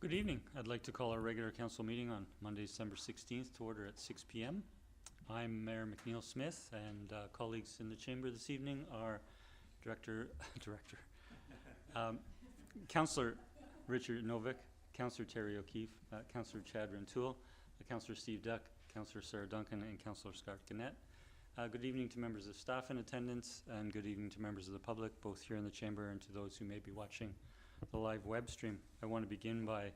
Good evening. I'd like to call our regular council meeting on Monday, December 16th to order at 6 p.m. I'm Mayor McNeil Smith, and colleagues in the chamber this evening are Councillor Richard Novick, Councillor Terry O'Keefe, Councillor Chad Rintoul, Councillor Steve Duck, Councillor Sarah Duncan, and Councillor Scott Gannett. Good evening to members of staff in attendance, and good evening to members of the public, both here in the chamber and to those who may be watching the live web stream. I want to begin by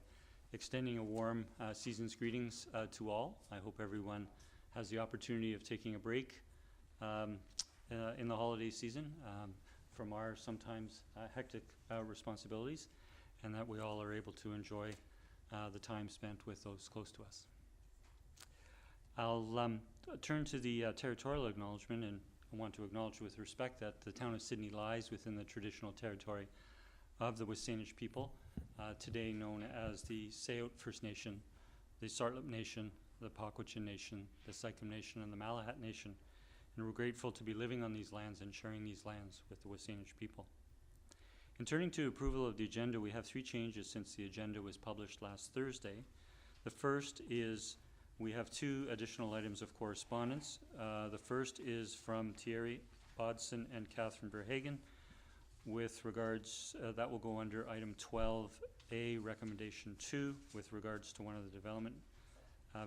extending a warm season's greetings to all. I hope everyone has the opportunity of taking a break in the holiday season from our sometimes hectic responsibilities, and that we all are able to enjoy the time spent with those close to us. I'll turn to the territorial acknowledgement, and I want to acknowledge with respect that the town of Sydney lies within the traditional territory of the WSÁNEĆ people, today known as the Tsawo't First Nation, the Tsartlip Nation, the Pakwachin Nation, the Sycam Nation, and the Malahat Nation. And we're grateful to be living on these lands and sharing these lands with the WSÁNEĆ people. In turning to approval of the agenda, we have three changes since the agenda was published last Thursday. The first is we have two additional items of correspondence. The first is from Thierry Bodson and Catherine Verhagen, with regards, that will go under item 12A, recommendation 2, with regards to one of the development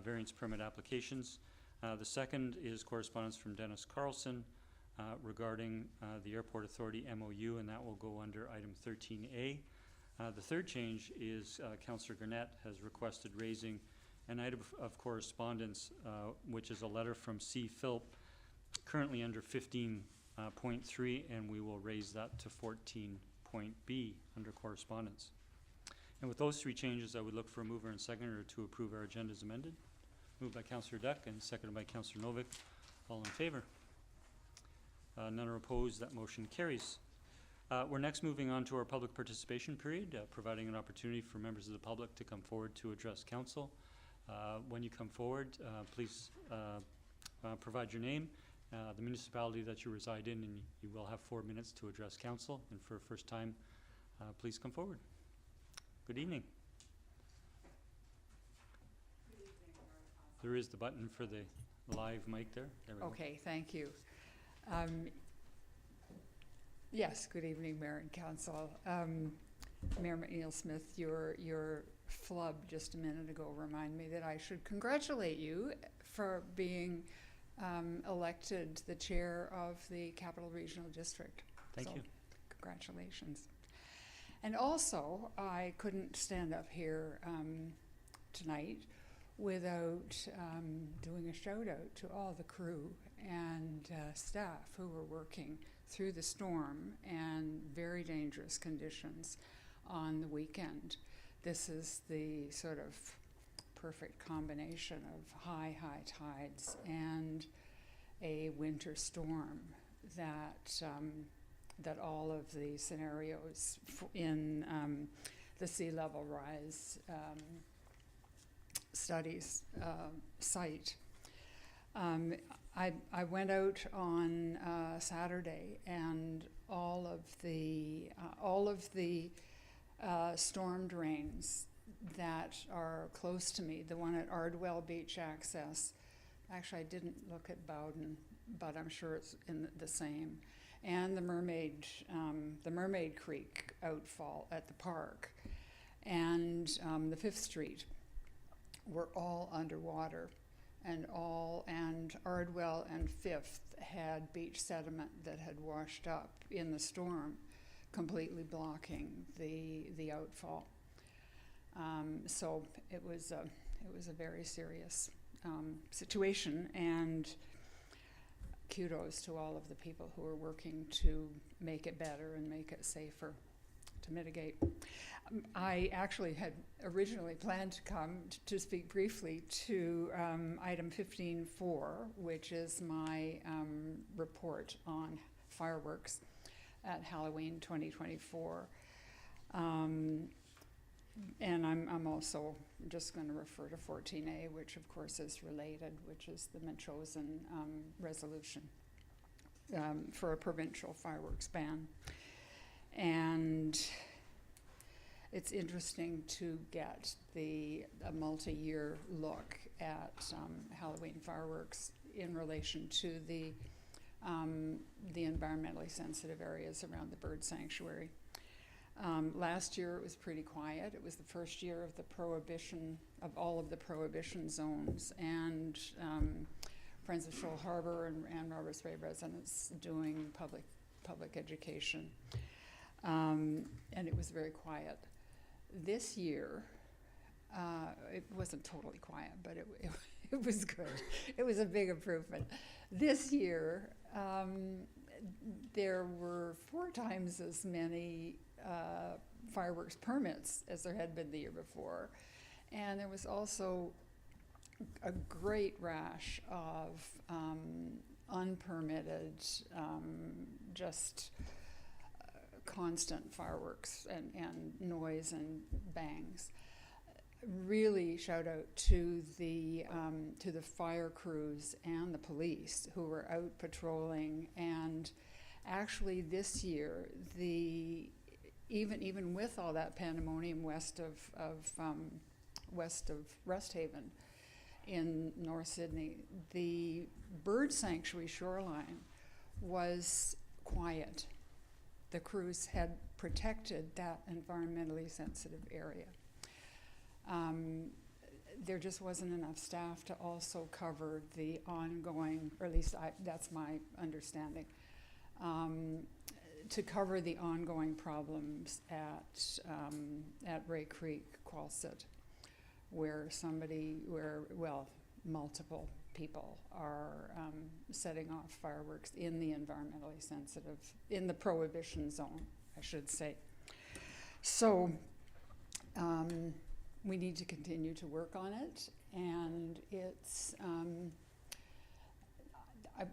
variance permit applications. The second is correspondence from Dennis Carlson regarding the Airport Authority MOU, and that will go under item 13A. The third change is Councillor Gannett has requested raising an item of correspondence, which is a letter from C. Philp, currently under 15.3, and we will raise that to 14.B under correspondence. And with those three changes, I would look for a mover and seconder to approve our agenda as amended. Moved by Councillor Duck and seconded by Councillor Novick. All in favor? None are opposed. That motion carries. We're next moving on to our public participation period, providing an opportunity for members of the public to come forward to address council. When you come forward, please provide your name, the municipality that you reside in, and you will have 4 minutes to address council. And for a first time, please come forward. Good evening. Good evening, There is the button for the live mic there. There we go. Okay, thank you. Yes, good evening, Mayor and Council. Mayor McNeil Smith, your flub just a minute ago reminded me that I should congratulate you for being elected the chair of the Capital Regional District. Thank you. Congratulations. And also, I couldn't stand up here tonight without doing a shout out to all the crew and staff who were working through the storm and very dangerous conditions on the weekend. This is the sort of perfect combination of high tides and a winter storm that that all of the scenarios in the sea level rise studies cite. I went out on Saturday, and all of the storm drains that are close to me, the one at Ardwell Beach Access, actually I didn't look at Bowden, but I'm sure it's in the same, and the Mermaid Creek outfall at the park, and the 5th Street were all underwater, and Ardwell and 5th had beach sediment that had washed up in the storm, completely blocking the outfall. So it was a very serious situation, and kudos to all of the people who are working to make it better and make it safer to mitigate. I actually had originally planned to come to speak briefly to item 15.4, which is my report on fireworks at Halloween 2024. And I'm also just going to refer to 14A, which of course is related, which is the Metchosin resolution for a provincial fireworks ban. And it's interesting to get a multi-year look at Halloween fireworks in relation to the environmentally sensitive areas around the bird sanctuary. Last year it was pretty quiet. It was the first year of the prohibition, of all of the prohibition zones, and Friends of Shoal Harbor and Roberts Bay residents doing public education. And it was very quiet. This year, it wasn't totally quiet, but it was good. It was a big improvement. This year, there were 4 times as many fireworks permits as there had been the year before. And there was also a great rash of unpermitted, just constant fireworks and noise and bangs. Really shout out to the fire crews and the police who were out patrolling. And actually this year, even with all that pandemonium west of Rest Haven in North Sydney, the bird sanctuary shoreline was quiet. The crews had protected that environmentally sensitive area. There just wasn't enough staff to also cover the ongoing, or at least that's my understanding, to cover the ongoing problems at Ray Creek, Qualsit, where multiple people are setting off fireworks in the environmentally sensitive, in the prohibition zone, I should say. So we need to continue to work on it, and it's,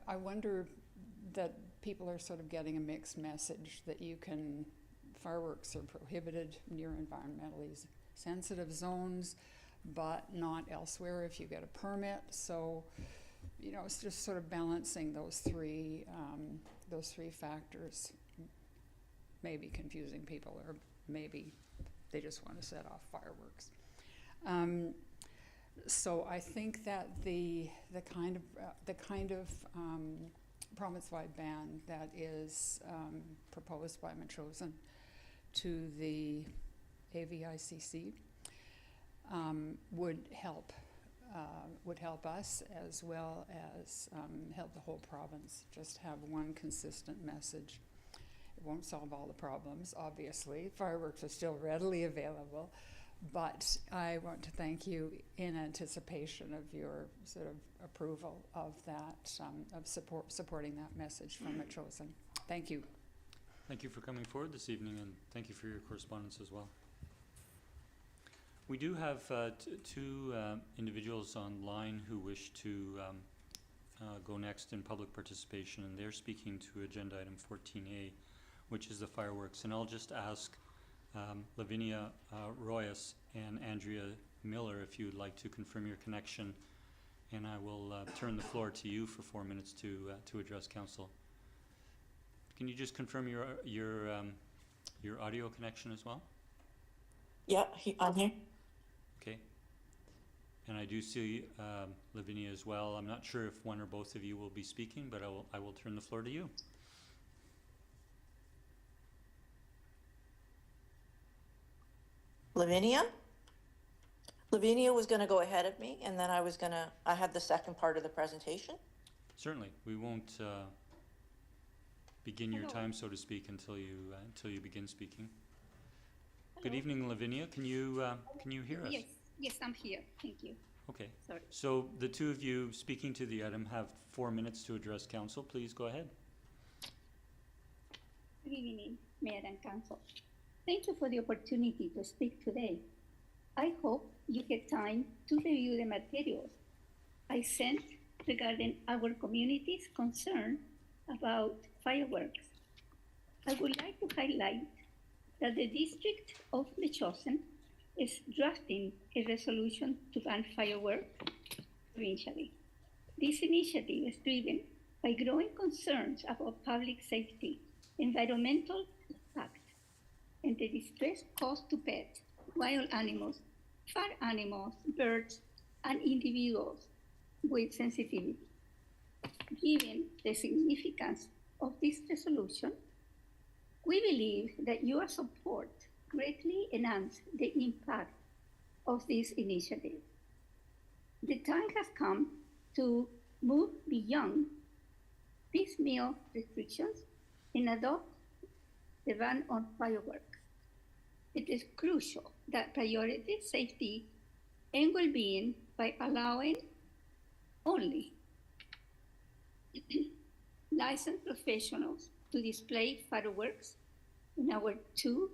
I wonder that people are sort of getting a mixed message that fireworks are prohibited near environmentally sensitive zones, but not elsewhere if you get a permit. So, it's just sort of balancing those three factors. Maybe confusing people, or maybe they just want to set off fireworks. So I think that the kind of province-wide ban that is proposed by Metchosin to the AVICC would help us, as well as help the whole province. Just have one consistent message. It won't solve all the problems, obviously. Fireworks are still readily available, but I want to thank you in anticipation of your sort of approval of that, of supporting that message from Metchosin. Thank you. Thank you for coming forward this evening, and thank you for your correspondence as well. We do have two individuals online who wish to go next in public participation, and they're speaking to agenda item 14A, which is the fireworks. And I'll just ask Lavinia Royas and Andrea Miller if you'd like to confirm your connection, and I will turn the floor to you for 4 minutes to address council. Can you just confirm your audio connection as well? Yeah, I'm here. Okay. And I do see Lavinia as well. I'm not sure if one or both of you will be speaking, but I will turn the floor to you. Lavinia? Lavinia was going to go ahead of me, and then I had the second part of the presentation. Certainly. We won't begin your time, so to speak, until you begin speaking. Hello. Good evening, Lavinia. Can you hear us? Yes, I'm here. Thank you. Okay. Sorry. So the two of you speaking to the item have 4 minutes to address council. Please go ahead. Good evening, Mayor and Council. Thank you for the opportunity to speak today. I hope you get time to review the materials I sent regarding our community's concern about fireworks. I would like to highlight that the District of Metchosin is drafting a resolution to ban fireworks provincially. This initiative is driven by growing concerns about public safety, environmental impact, and the distress caused to pets, wild animals, farm animals, birds, and individuals with sensitivity. Given the significance of this resolution, we believe that your support greatly enhances the impact of this initiative. The time has come to move beyond piecemeal restrictions and adopt the ban on fireworks. It is crucial that prioritize safety and well-being by allowing only licensed professionals to display fireworks in our two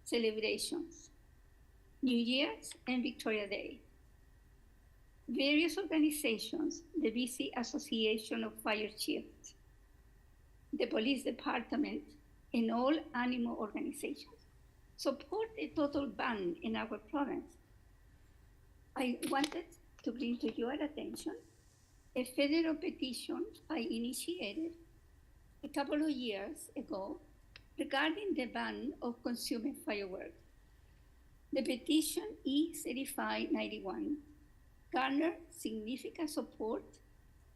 celebrations, New Year's and Victoria Day. Various organizations, the BC Association of Fire Chiefs, the Police Department, and all animal organizations support a total ban in our province. I wanted to bring to your attention a federal petition I initiated a couple of years ago regarding the ban of consuming fireworks. The petition E3591 garnered significant support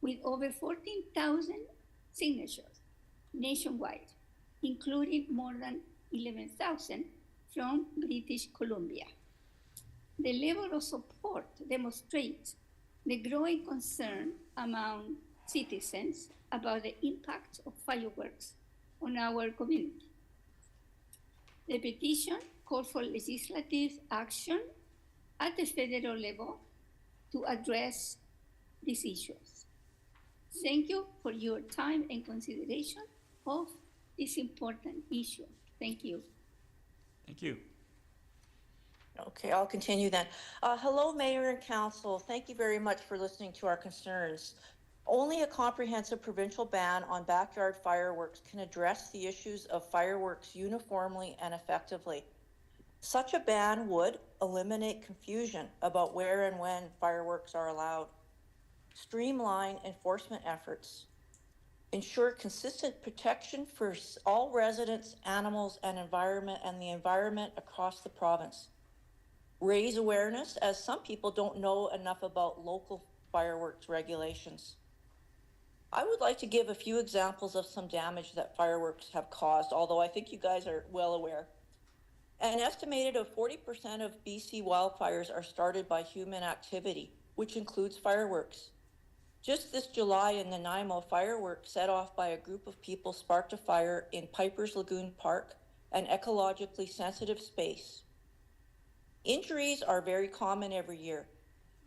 with over 14,000 signatures nationwide, including more than 11,000 from British Columbia. The level of support demonstrates the growing concern among citizens about the impact of fireworks on our community. The petition called for legislative action at the federal level to address these issues. Thank you for your time and consideration of this important issue. Thank you. Thank you. Okay, I'll continue then. Hello, Mayor and Council. Thank you very much for listening to our concerns. Only a comprehensive provincial ban on backyard fireworks can address the issues of fireworks uniformly and effectively. Such a ban would eliminate confusion about where and when fireworks are allowed, streamline enforcement efforts, ensure consistent protection for all residents, animals, and the environment across the province, raise awareness, as some people don't know enough about local fireworks regulations. I would like to give a few examples of some damage that fireworks have caused, although I think you guys are well aware. An estimated of 40% of BC wildfires are started by human activity, which includes fireworks. Just this July in Nanaimo, fireworks set off by a group of people sparked a fire in Piper's Lagoon Park, an ecologically sensitive space. Injuries are very common every year.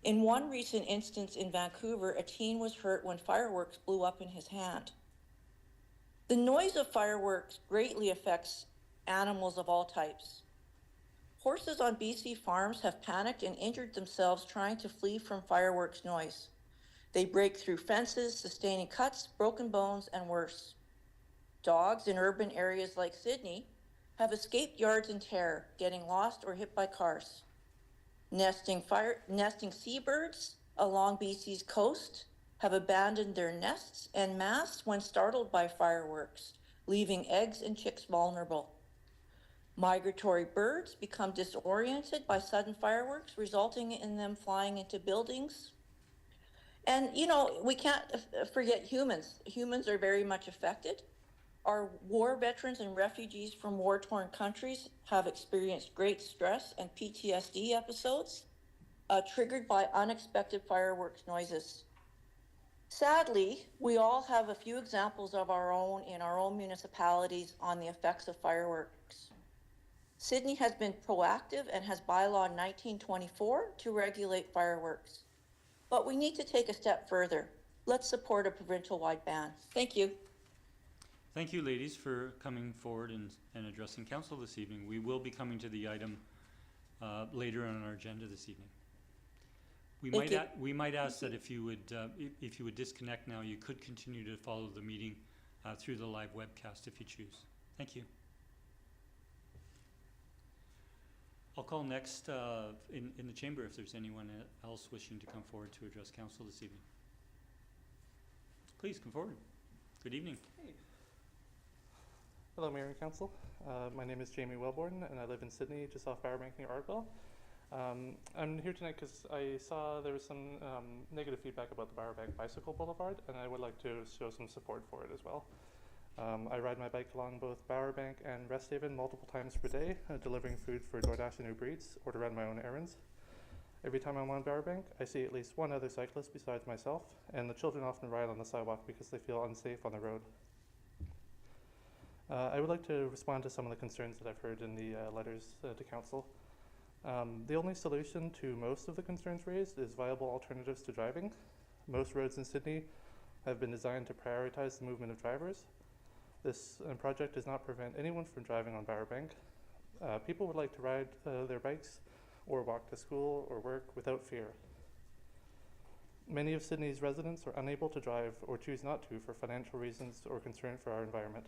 In one recent instance in Vancouver, a teen was hurt when fireworks blew up in his hand. The noise of fireworks greatly affects animals of all types. Horses on BC farms have panicked and injured themselves trying to flee from fireworks noise. They break through fences, sustaining cuts, broken bones, and worse. Dogs in urban areas like Sydney have escaped yards in terror, getting lost or hit by cars. Nesting seabirds along BC's coast have abandoned their nests en masse when startled by fireworks, leaving eggs and chicks vulnerable. Migratory birds become disoriented by sudden fireworks, resulting in them flying into buildings. And, you know, we can't forget humans. Humans are very much affected. Our war veterans and refugees from war-torn countries have experienced great stress and PTSD episodes triggered by unexpected fireworks noises. Sadly, we all have a few examples of our own in our own municipalities on the effects of fireworks. Sydney has been proactive and has bylaw 1924 to regulate fireworks. But we need to take a step further. Let's support a provincial-wide ban. Thank you. Thank you, ladies, for coming forward and addressing council this evening. We will be coming to the item later on our agenda this evening. We might ask that if you would disconnect now, you could continue to follow the meeting through the live webcast if you choose. Thank you. I'll call next in the chamber if there's anyone else wishing to come forward to address council this evening. Please come forward. Good evening. Hey. Hello, Mayor and Council. My name is Jamie Wellborn, and I live in Sydney, just off Bowerbank near Ardwell. I'm here tonight because I saw there was some negative feedback about the Bowerbank Bicycle Boulevard, and I would like to show some support for it as well. I ride my bike along both Bowerbank and Resthaven multiple times per day, delivering food for DoorDash and Uber Eats, or to run my own errands. Every time I'm on Bowerbank, I see at least one other cyclist besides myself, and the children often ride on the sidewalk because they feel unsafe on the road. I would like to respond to some of the concerns that I've heard in the letters to Council. The only solution to most of the concerns raised is viable alternatives to driving. Most roads in Sydney have been designed to prioritize the movement of drivers. This project does not prevent anyone from driving on Bowerbank. People would like to ride their bikes or walk to school or work without fear. Many of Sydney's residents are unable to drive or choose not to for financial reasons or concern for our environment.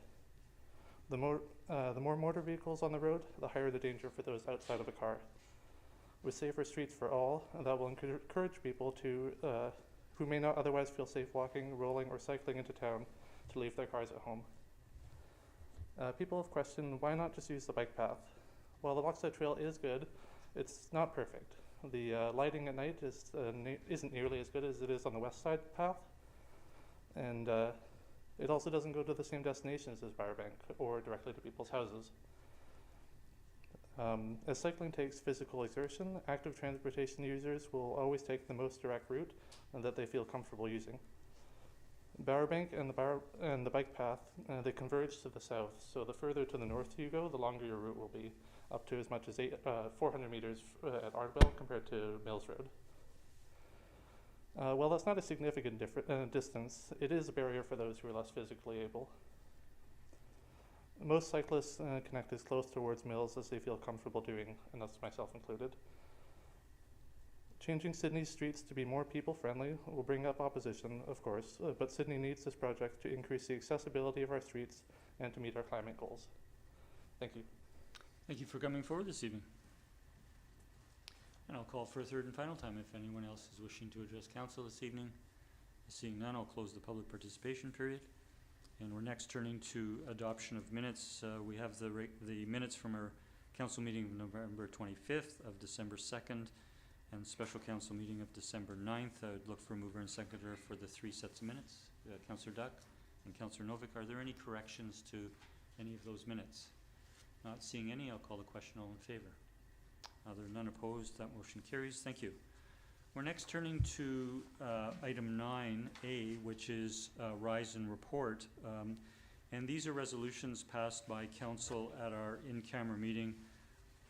The more motor vehicles on the road, the higher the danger for those outside of a car. With safer streets for all, that will encourage people to, who may not otherwise feel safe walking, rolling, or cycling into town to leave their cars at home. People have questioned why not just use the bike path. While the Lochside Trail is good, it's not perfect. The lighting at night isn't nearly as good as it is on the west side path, and it also doesn't go to the same destinations as Bowerbank or directly to people's houses. As cycling takes physical exertion, active transportation users will always take the most direct route that they feel comfortable using. Bowerbank and the bike path, they converge to the south, so the further to the north you go, the longer your route will be, up to as much as 400 meters at Ardwell compared to Mills Road. While that's not a significant distance, it is a barrier for those who are less physically able. Most cyclists connect as close towards Mills as they feel comfortable doing, and that's myself included. Changing Sydney's streets to be more people-friendly will bring up opposition, of course, but Sydney needs this project to increase the accessibility of our streets and to meet our climate goals. Thank you. Thank you for coming forward this evening. And I'll call for a third and final time if anyone else is wishing to address council this evening. Seeing none, I'll close the public participation period. And we're next turning to adoption of minutes. We have the minutes from our council meeting of November 25th, of December 2nd, and special council meeting of December 9th. I would look for a mover and seconder for the three sets of minutes. Councillor Duck and Councillor Novick, are there any corrections to any of those minutes? Not seeing any, I'll call the question. All in favor? There are none opposed. That motion carries. Thank you. We're next turning to item 9A, which is rise and report. And these are resolutions passed by council at our in-camera meeting,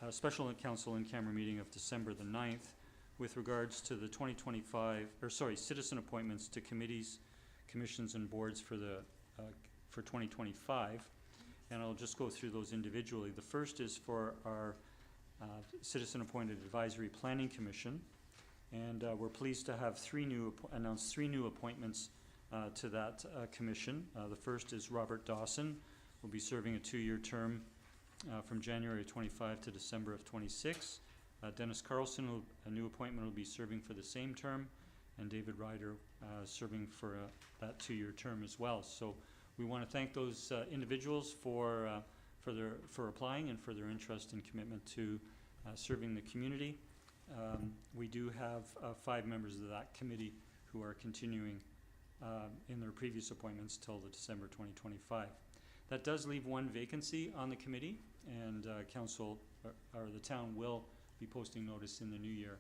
special council in-camera meeting of December the 9th, with regards to the 2025, citizen appointments to committees, commissions, and boards for 2025. And I'll just go through those individually. The first is for our citizen-appointed Advisory Planning Commission, and we're pleased to have announce three new appointments to that commission. The first is Robert Dawson, will be serving a 2-year term from January 25 to December of 26. Dennis Carlson, a new appointment, will be serving for the same term, and David Ryder serving for that 2-year term as well. So we want to thank those individuals for applying and for their interest and commitment to serving the community. We do have 5 members of that committee who are continuing in their previous appointments till the December 2025. That does leave one vacancy on the committee, and council or the town will be posting notice in the new year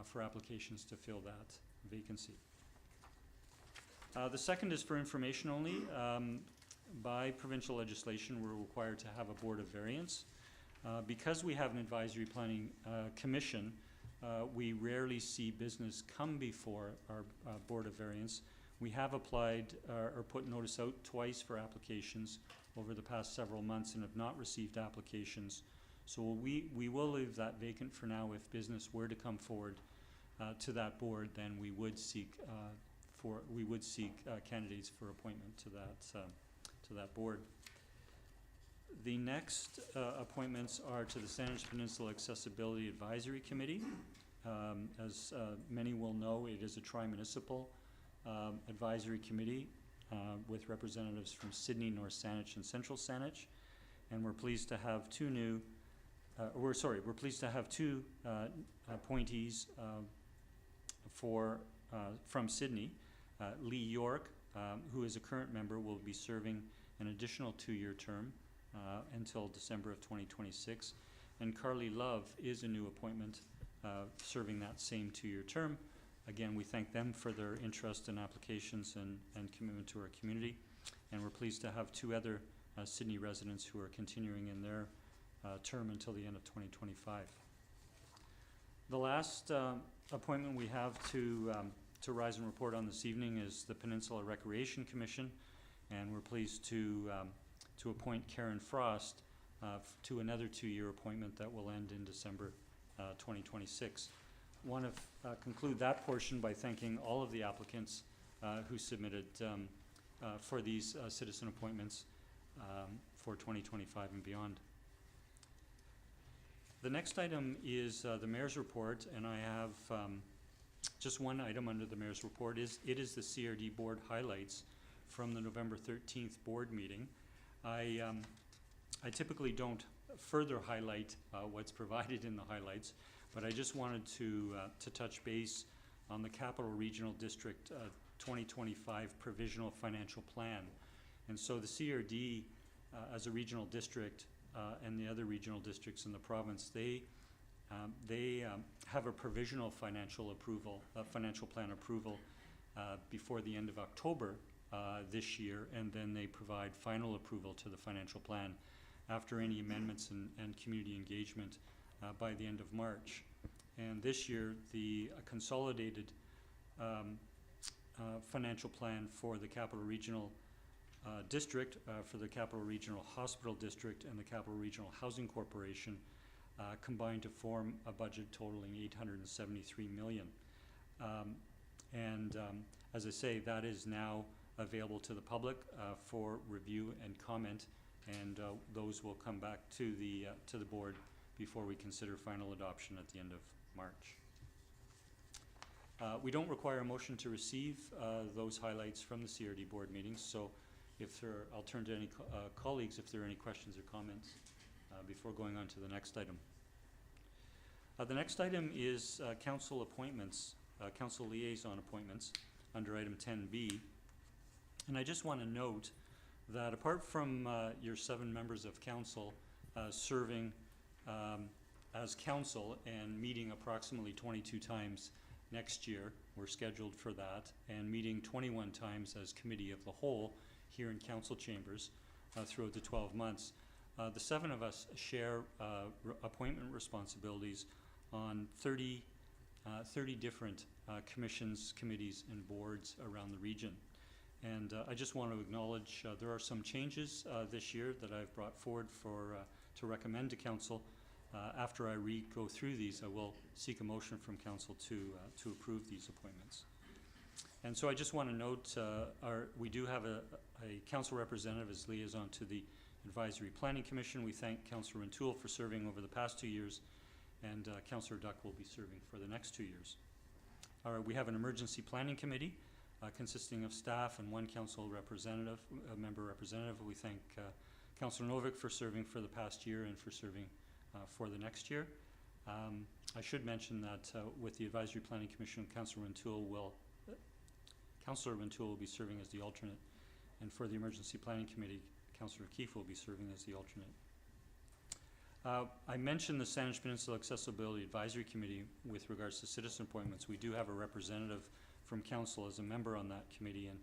for applications to fill that vacancy. The second is for information only. By provincial legislation, we're required to have a board of variance. Because we have an advisory planning commission, we rarely see business come before our board of variance. We have applied or put notice out twice for applications over the past several months and have not received applications. So we will leave that vacant for now. If business were to come forward to that board, then we would seek candidates for appointment to that board. The next appointments are to the Saanich Peninsula Accessibility Advisory Committee. As many will know, it is a tri-municipal advisory committee with representatives from Sydney, North Saanich, and Central Saanich. And we're pleased to have two appointees from Sydney. Lee York, who is a current member, will be serving an additional 2-year term until December of 2026. And Carly Love is a new appointment serving that same 2-year term. Again, we thank them for their interest and applications and commitment to our community. And we're pleased to have 2 other Sydney residents who are continuing in their term until the end of 2025. The last appointment we have to rise and report on this evening is the Peninsula Recreation Commission, and we're pleased to appoint Karen Frost to another 2-year appointment that will end in December 2026. Want to conclude that portion by thanking all of the applicants who submitted for these citizen appointments for 2025 and beyond. The next item is the Mayor's Report, and I have just one item under the Mayor's Report. It is the CRD Board highlights from the November 13th board meeting. I typically don't further highlight what's provided in the highlights, but I just wanted to touch base on the Capital Regional District 2025 Provisional Financial Plan. And so the CRD as a regional district and the other regional districts in the province, they have a provisional financial plan approval before the end of October this year, and then they provide final approval to the financial plan after any amendments and community engagement by the end of March. And this year, the consolidated financial plan for the Capital Regional District, for the Capital Regional Hospital District and the Capital Regional Housing Corporation combined to form a budget totaling $873 million. As I say, that is now available to the public for review and comment, and those will come back to the board before we consider final adoption at the end of March. We don't require a motion to receive those highlights from the CRD board meetings, so I'll turn to any colleagues if there are any questions or comments before going on to the next item. The next item is council appointments, council liaison appointments under item 10B. And I just want to note that apart from your 7 members of council serving as council and meeting approximately 22 times next year, we're scheduled for that, and meeting 21 times as committee of the whole here in council chambers throughout the 12 months. The 7 of us share appointment responsibilities on 30 different commissions, committees, and boards around the region. And I just want to acknowledge there are some changes this year that I've brought forward to recommend to council. After I go through these, I will seek a motion from council to approve these appointments. And so I just want to note we do have a council representative as liaison to the Advisory Planning Commission. We thank Councillor Rintoul for serving over the past 2 years, and Councillor Duck will be serving for the next 2 years. We have an Emergency Planning Committee consisting of staff and 1 council representative, a member representative. We thank Councillor Novick for serving for the past year and for serving for the next year. I should mention that with the Advisory Planning Commission, Councillor Rintoul will be serving as the alternate, and for the Emergency Planning Committee, Councillor Keefe will be serving as the alternate. I mentioned the Saanich Peninsula Accessibility Advisory Committee with regards to citizen appointments. We do have a representative from council as a member on that committee, and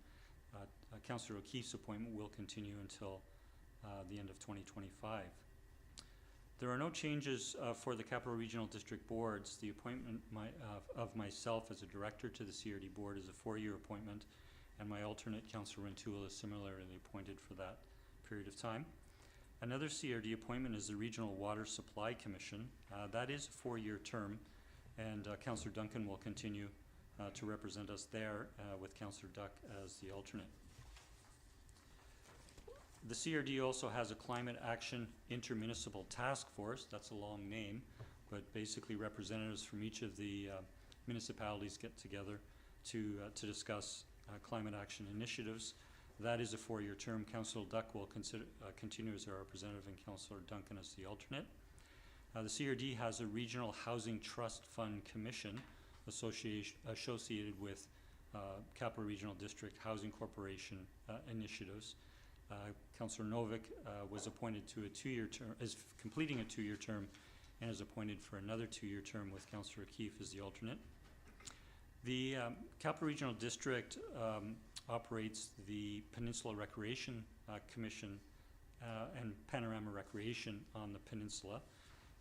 Councillor O'Keefe's appointment will continue until the end of 2025. There are no changes for the Capital Regional District boards. The appointment of myself as a director to the CRD board is a 4-year appointment, and my alternate, Councillor Rintoul, is similarly appointed for that period of time. Another CRD appointment is the Regional Water Supply Commission. That is a 4-year term, and Councillor Duncan will continue to represent us there with Councillor Duck as the alternate. The CRD also has a Climate Action Intermunicipal Task Force. That's a long name, but basically representatives from each of the municipalities get together to discuss climate action initiatives. That is a 4-year term. Councillor Duck will continue as our representative and Councillor Duncan as the alternate. The CRD has a Regional Housing Trust Fund Commission associated with Capital Regional District Housing Corporation initiatives. Councillor Novick was appointed to a 2-year term, is completing a 2-year term, and is appointed for another 2-year term with Councillor O'Keefe as the alternate. The Capital Regional District operates the Peninsula Recreation Commission and Panorama Recreation on the peninsula.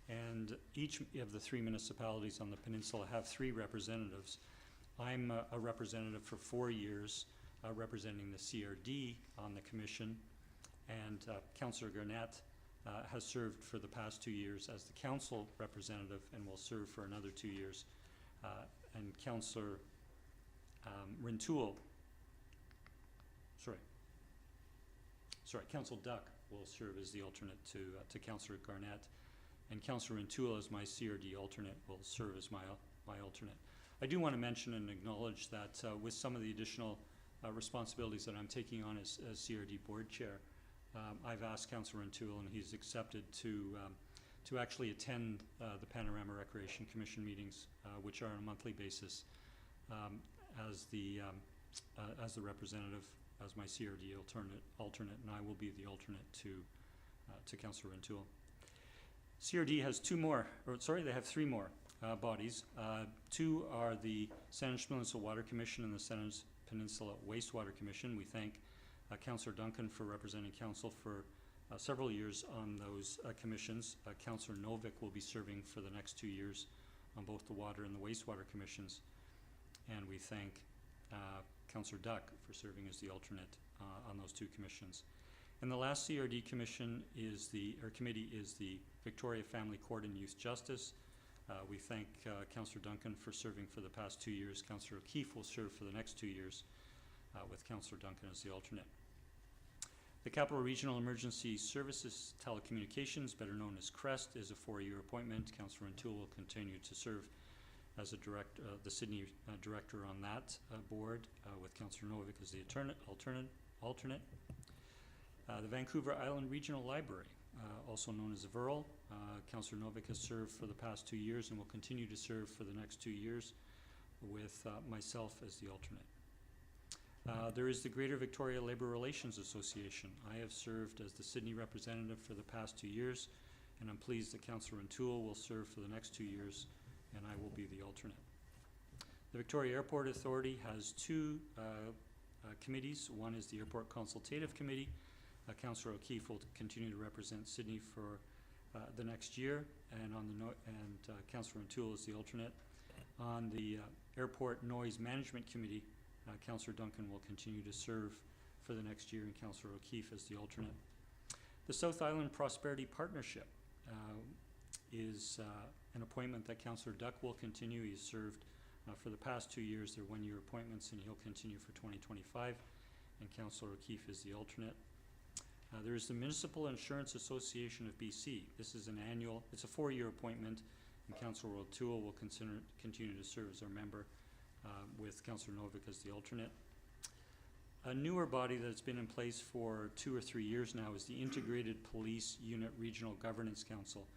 And each of the 3 municipalities on the peninsula have 3 representatives. I'm a representative for 4 years, representing the CRD on the commission, and Councillor Garnett has served for the past 2 years as the council representative and will serve for another 2 years. And Councillor Rintoul, Councillor Duck will serve as the alternate to Councillor Garnett, and Councillor Rintoul as my CRD alternate will serve as my alternate. I do want to mention and acknowledge that with some of the additional responsibilities that I'm taking on as CRD board chair, I've asked Councillor Rintoul, and he's accepted to actually attend the Panorama Recreation Commission meetings, which are on a monthly basis, as the representative, as my CRD alternate, and I will be the alternate to Councillor Rintoul. CRD has they have 3 more bodies. 2 are the Saanich Peninsula Water Commission and the Saanich Peninsula Wastewater Commission. We thank Councillor Duncan for representing council for several years on those commissions. Councillor Novick will be serving for the next 2 years on both the water and the wastewater commissions. And we thank Councillor Duck for serving as the alternate on those 2 commissions. And the last CRD commission committee is the Victoria Family Court and Youth Justice. We thank Councillor Duncan for serving for the past 2 years. Councillor O'Keefe will serve for the next 2 years with Councillor Duncan as the alternate. The Capital Regional Emergency Services Telecommunications, better known as CREST, is a 4-year appointment. Councillor Rintoul will continue to serve as the Sydney director on that board, with Councillor Novick as the alternate. The Vancouver Island Regional Library, also known as VERL. Councillor Novick has served for the past 2 years and will continue to serve for the next 2 years with myself as the alternate. There is the Greater Victoria Labour Relations Association. I have served as the Sydney representative for the past 2 years, and I'm pleased that Councillor Rintoul will serve for the next 2 years, and I will be the alternate. The Victoria Airport Authority has 2 committees. One is the Airport Consultative Committee. Councillor O'Keefe will continue to represent Sydney for the next year, and Councillor Rintoul is the alternate. On the Airport Noise Management Committee, Councillor Duncan will continue to serve for the next year, and Councillor O'Keefe as the alternate. The South Island Prosperity Partnership is an appointment that Councillor Duck will continue. He's served for the past 2 years. They're 1-year appointments, and he'll continue for 2025, and Councillor O'Keefe is the alternate. There is the Municipal Insurance Association of BC. This is it's a 4-year appointment, and Councillor Rintoul will continue to serve as our member, with Councillor Novick as the alternate. A newer body that's been in place for 2 or 3 years now is the Integrated Police Unit Regional Governance Council.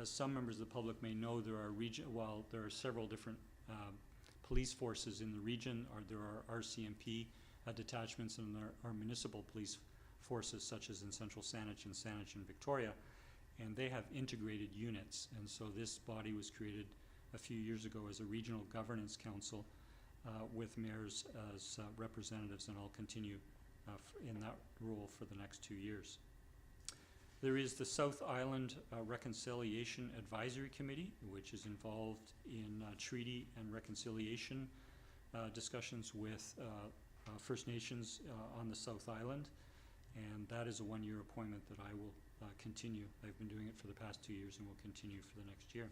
As some members of the public may know, there are several different police forces in the region, there are RCMP detachments, and there are municipal police forces such as in Central Saanich and Saanich and Victoria, and they have integrated units. And so this body was created a few years ago as a regional governance council with mayors as representatives, and I'll continue in that role for the next 2 years. There is the South Island Reconciliation Advisory Committee, which is involved in treaty and reconciliation discussions with First Nations on the South Island, and that is a 1-year appointment that I will continue. I've been doing it for the past 2 years and will continue for the next year.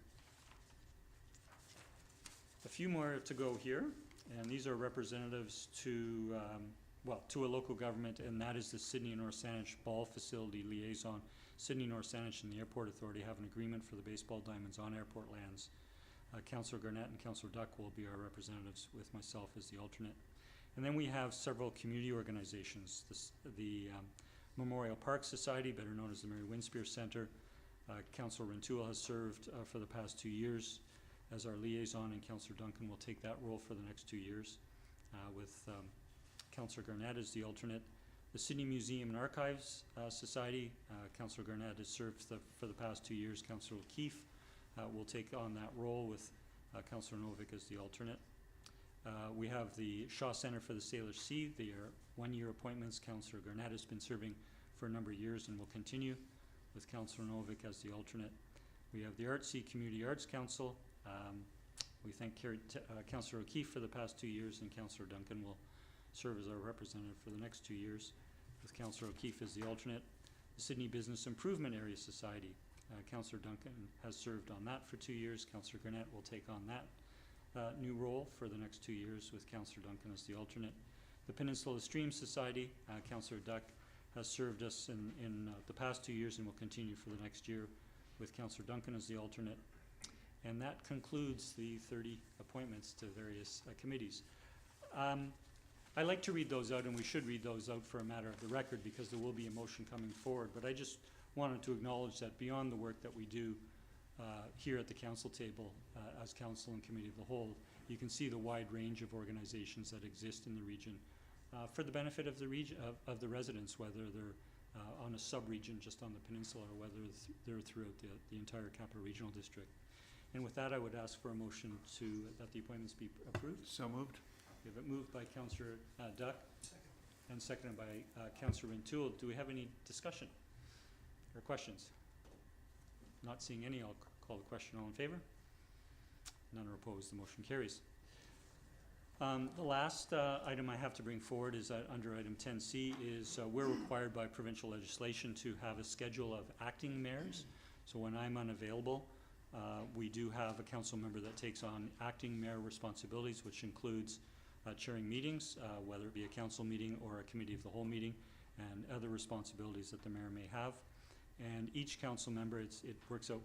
A few more to go here, and these are representatives to a local government, and that is the Sydney North Saanich Ball Facility Liaison. Sydney North Saanich and the Airport Authority have an agreement for the baseball diamonds on airport lands. Councillor Garnett and Councillor Duck will be our representatives, with myself as the alternate. And then we have several community organizations. The Memorial Park Society, better known as the Mary Winspear Center. Councillor Rintoul has served for the past 2 years as our liaison, and Councillor Duncan will take that role for the next 2 years, with Councillor Garnett as the alternate. The Sydney Museum and Archives Society, Councillor Garnett has served for the past 2 years. Councillor O'Keefe will take on that role with Councillor Novick as the alternate. We have the Shaw Center for the Sailor Sea. They are 1-year appointments. Councillor Garnett has been serving for a number of years and will continue with Councillor Novick as the alternate. We have the Artsea Community Arts Council. We thank Councillor O'Keefe for the past 2 years, and Councillor Duncan will serve as our representative for the next 2 years, with Councillor O'Keefe as the alternate. The Sydney Business Improvement Area Society. Councillor Duncan has served on that for 2 years. Councillor Garnett will take on that new role for the next 2 years, with Councillor Duncan as the alternate. The Peninsula Stream Society, Councillor Duck has served us in the past 2 years and will continue for the next year, with Councillor Duncan as the alternate. And that concludes the 30 appointments to various committees. I like to read those out, and we should read those out for a matter of the record, because there will be a motion coming forward. But I just wanted to acknowledge that beyond the work that we do here at the council table as council and committee of the whole, you can see the wide range of organizations that exist in the region for the benefit of the region, of the residents, whether they're on a sub-region just on the peninsula or whether they're throughout the entire Capital Regional District. And with that, I would ask for a motion that the appointments be approved. So moved. We have it moved by Councillor Duck and seconded by Councillor Rintoul. Do we have any discussion or questions? Not seeing any, I'll call the question. All in favor? None are opposed. The motion carries. The last item I have to bring forward is that under item 10C is we're required by provincial legislation to have a schedule of acting mayors. So when I'm unavailable, we do have a council member that takes on acting mayor responsibilities, which includes chairing meetings, whether it be a council meeting or a committee of the whole meeting, and other responsibilities that the mayor may have. And each council member, it works out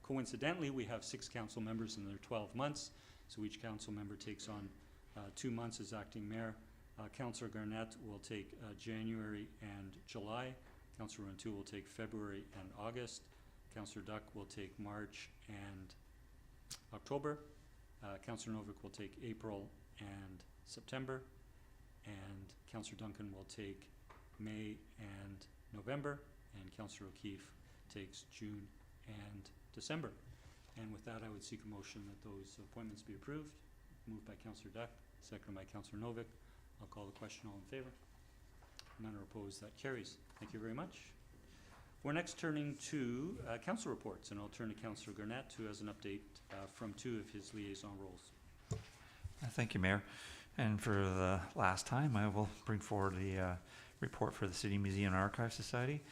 coincidentally, we have 6 council members and they're 12 months. So each council member takes on 2 months as acting mayor. Councillor Garnett will take January and July. Councillor Rintoul will take February and August. Councillor Duck will take March and October. Councillor Novick will take April and September. And Councillor Duncan will take May and November. And Councillor O'Keefe takes June and December. And with that, I would seek a motion that those appointments be approved. Moved by Councillor Duck, seconded by Councillor Novick. I'll call the question. All in favor? None are opposed. That carries. Thank you very much. We're next turning to council reports, and I'll turn to Councillor Garnett, who has an update from 2 of his liaison roles. Thank you, Mayor. And for the last time, I will bring forward the report for the City Museum and Archives Society.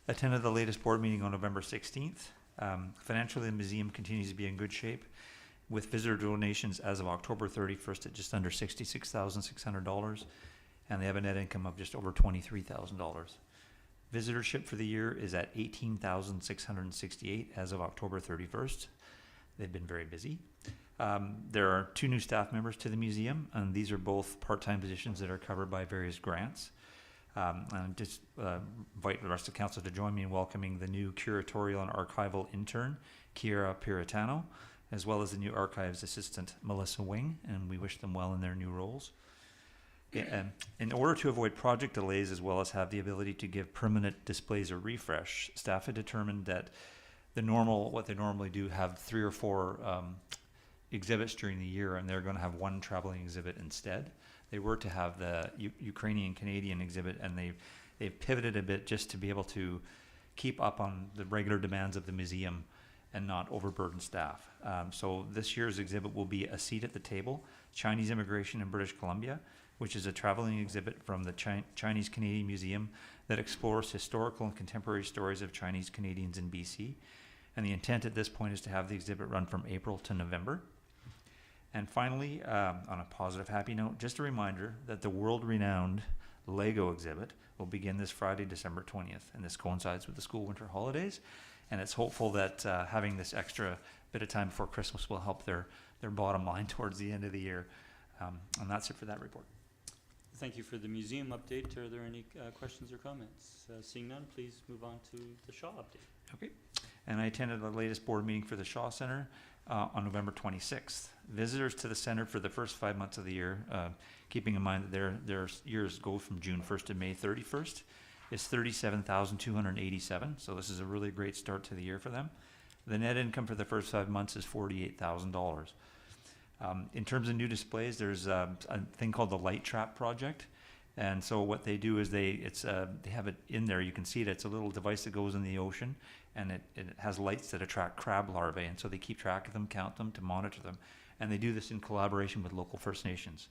Attended the latest board meeting on November 16th. Financially, the museum continues to be in good shape, with visitor donations as of October 31st at just under $66,600, and they have a net income of just over $23,000. Visitorship for the year is at 18,668 as of October 31st. They've been very busy. There are 2 new staff members to the museum, and these are both part-time positions that are covered by various grants. And just invite the rest of council to join me in welcoming the new curatorial and archival intern, Kiera Piratano, as well as the new archives assistant, Melissa Wing, and we wish them well in their new roles. In order to avoid project delays, as well as have the ability to give permanent displays a refresh, staff had determined that what they normally do, have 3 or 4 exhibits during the year, and they're going to have 1 traveling exhibit instead. They were to have the Ukrainian-Canadian exhibit, and they've pivoted a bit just to be able to keep up on the regular demands of the museum and not overburden staff. So this year's exhibit will be A Seat at the Table, Chinese Immigration in British Columbia, which is a traveling exhibit from the Chinese Canadian Museum that explores historical and contemporary stories of Chinese Canadians in BC. And the intent at this point is to have the exhibit run from April to November. And finally, on a positive, happy note, just a reminder that the world-renowned Lego exhibit will begin this Friday, December 20th, and this coincides with the school winter holidays. And it's hopeful that having this extra bit of time before Christmas will help their bottom line towards the end of the year. And that's it for that report. thank you for the museum update. Are there any questions or comments? Seeing none, please move on to the Shaw update. Okay. And I attended the latest board meeting for the Shaw Center on November 26th. Visitors to the center for the first 5 months of the year, keeping in mind that their years go from June 1st to May 31st, is 37,287. So this is a really great start to the year for them. The net income for the first 5 months is $48,000. In terms of new displays, there's a thing called the Light Trap Project. And so what they do is they have it in there. You can see it. It's a little device that goes in the ocean, and it has lights that attract crab larvae. And so they keep track of them, count them, to monitor them. And they do this in collaboration with local First Nations.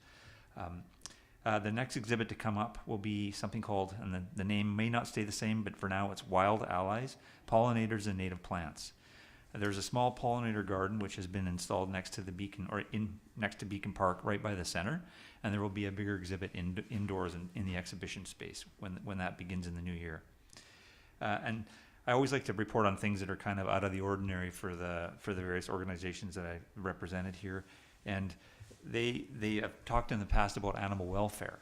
The next exhibit to come up will be something called, and the name may not stay the same, but for now it's Wild Allies, Pollinators and Native Plants. There's a small pollinator garden which has been installed next to the Beacon, or next to Beacon Park, right by the center, and there will be a bigger exhibit indoors in the exhibition space when that begins in the new year. And I always like to report on things that are kind of out of the ordinary for the various organizations that I represented here, and they have talked in the past about animal welfare,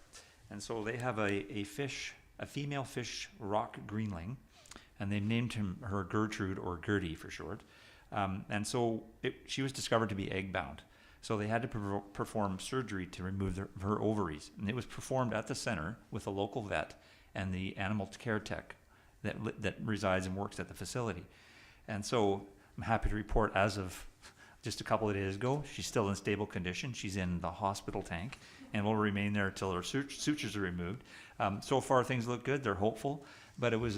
and so they have a female fish rock greenling, and they've named her Gertrude, or Gertie for short. And so she was discovered to be egg-bound. So they had to perform surgery to remove her ovaries. And it was performed at the center with a local vet and the animal care tech that resides and works at the facility. And so I'm happy to report, as of just a couple of days ago, she's still in stable condition. She's in the hospital tank and will remain there until her sutures are removed. So far, things look good. They're hopeful. But it was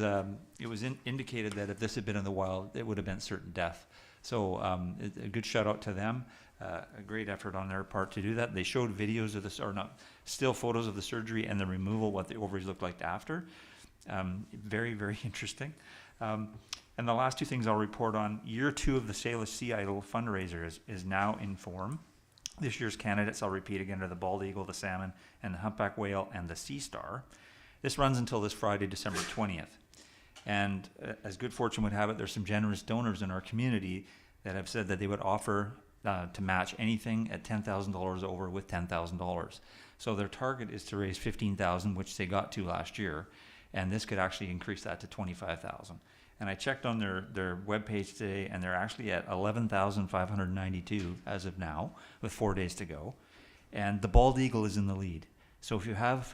indicated that if this had been in the wild, it would have been certain death. So a good shout out to them. A great effort on their part to do that. They showed videos of this, or not, still photos of the surgery and the removal, what the ovaries looked like after. Very, very interesting. And the last two things I'll report on: year 2 of the Salish Sea Idol fundraiser is now in form. This year's candidates, I'll repeat again, are the bald eagle, the salmon, and the humpback whale, and the sea star. This runs until this Friday, December 20th. And as good fortune would have it, there's some generous donors in our community that have said that they would offer to match anything at $10,000 over with $10,000. So their target is to raise $15,000, which they got to last year. And this could actually increase that to $25,000. And I checked on their webpage today, and they're actually at $11,592 as of now, with 4 days to go. And the bald eagle is in the lead. So if you have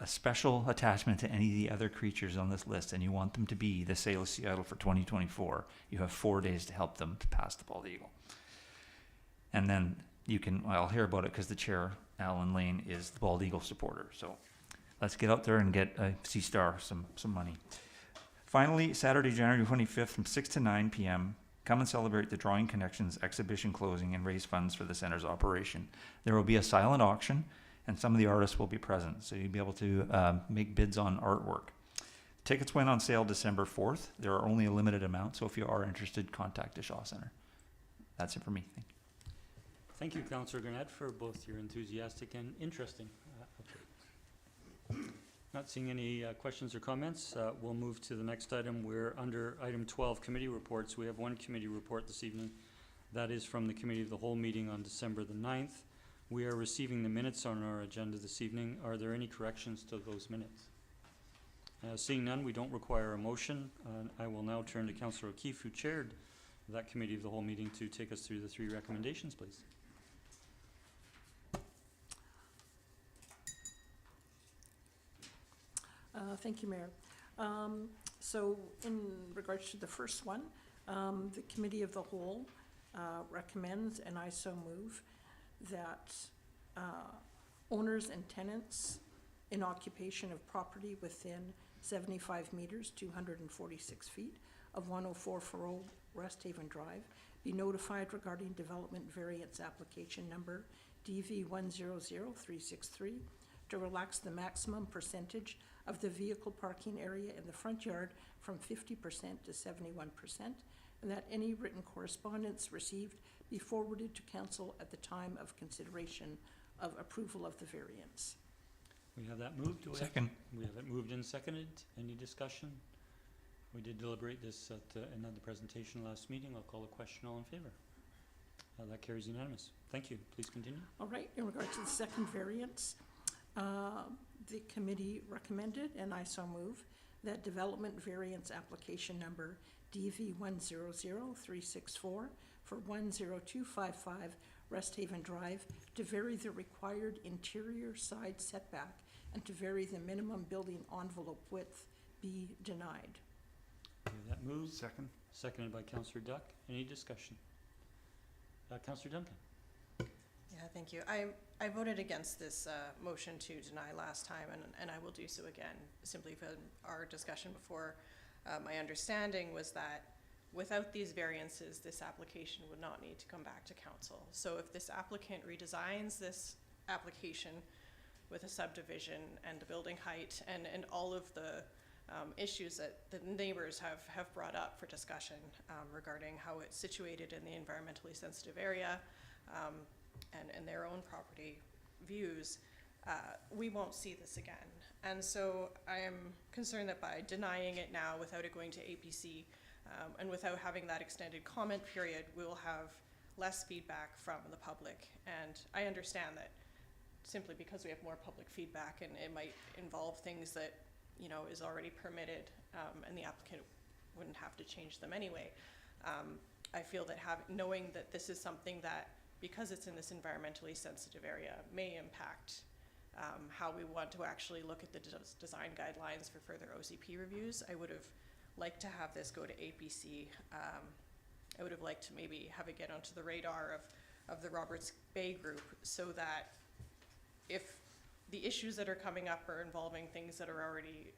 a special attachment to any of the other creatures on this list and you want them to be the Salish Sea Idol for 2024, you have 4 days to help them to pass the bald eagle. And then I'll hear about it because the chair, Alan Lane, is the bald eagle supporter. So let's get out there and get a Sea Star some money. Finally, Saturday, January 25th from 6 to 9 p.m., come and celebrate the Drawing Connections exhibition closing and raise funds for the center's operation. There will be a silent auction, and some of the artists will be present, so you'll be able to make bids on artwork. Tickets went on sale December 4th. There are only a limited amount, so if you are interested, contact the Shaw Center. That's it for me. Thank you. Thank you, Councillor Gurnett, for both your enthusiastic and interesting update. Not seeing any questions or comments, we'll move to the next item. We're under item 12, committee reports. We have one committee report this evening. That is from the Committee of the Whole meeting on December the 9th. We are receiving the minutes on our agenda this evening. Are there any corrections to those minutes? Seeing none, we don't require a motion. I will now turn to Councillor O'Keefe, who chaired that Committee of the Whole meeting, to take us through the 3 recommendations, please. Thank you, Mayor. So in regards to the first one, the Committee of the Whole recommends, and I so move, that owners and tenants in occupation of property within 75 meters, 246 feet of 10440 West Haven Drive be notified regarding development variance application number DV100363 to relax the maximum percentage of the vehicle parking area in the front yard from 50% to 71%, and that any written correspondence received be forwarded to council at the time of consideration of approval of the variance. We have that moved. Second. We have it moved and seconded. Any discussion? We did deliberate this at another presentation last meeting. I'll call a question. All in favor? That carries unanimous. Thank you. Please continue. All right, in regard to the second variance, The committee recommended, and I so move, that development variance application number DV 100364 for 10255 Rest Haven Drive to vary the required interior side setback and to vary the minimum building envelope width be denied. Okay, that moves, Second. seconded by Councillor Duck. Any discussion? Councillor Duncan? Yeah, thank you. I voted against this motion to deny last time, and I will do so again, simply for our discussion before. My understanding was that without these variances, this application would not need to come back to council. So if this applicant redesigns this application with a subdivision and the building height and all of the issues that the neighbors have brought up for discussion regarding how it's situated in the environmentally sensitive area, and their own property views, we won't see this again. And so I am concerned that by denying it now without it going to APC and without having that extended comment period, we'll have less feedback from the public. And I understand that simply because we have more public feedback and it might involve things that, you know, is already permitted and the applicant wouldn't have to change them anyway. I feel that knowing that this is something that, because it's in this environmentally sensitive area, may impact how we want to actually look at the design guidelines for further OCP reviews. I would have liked to have this go to APC. I would have liked to maybe have it get onto the radar of the Roberts Bay group, so that if the issues that are coming up are involving things that are already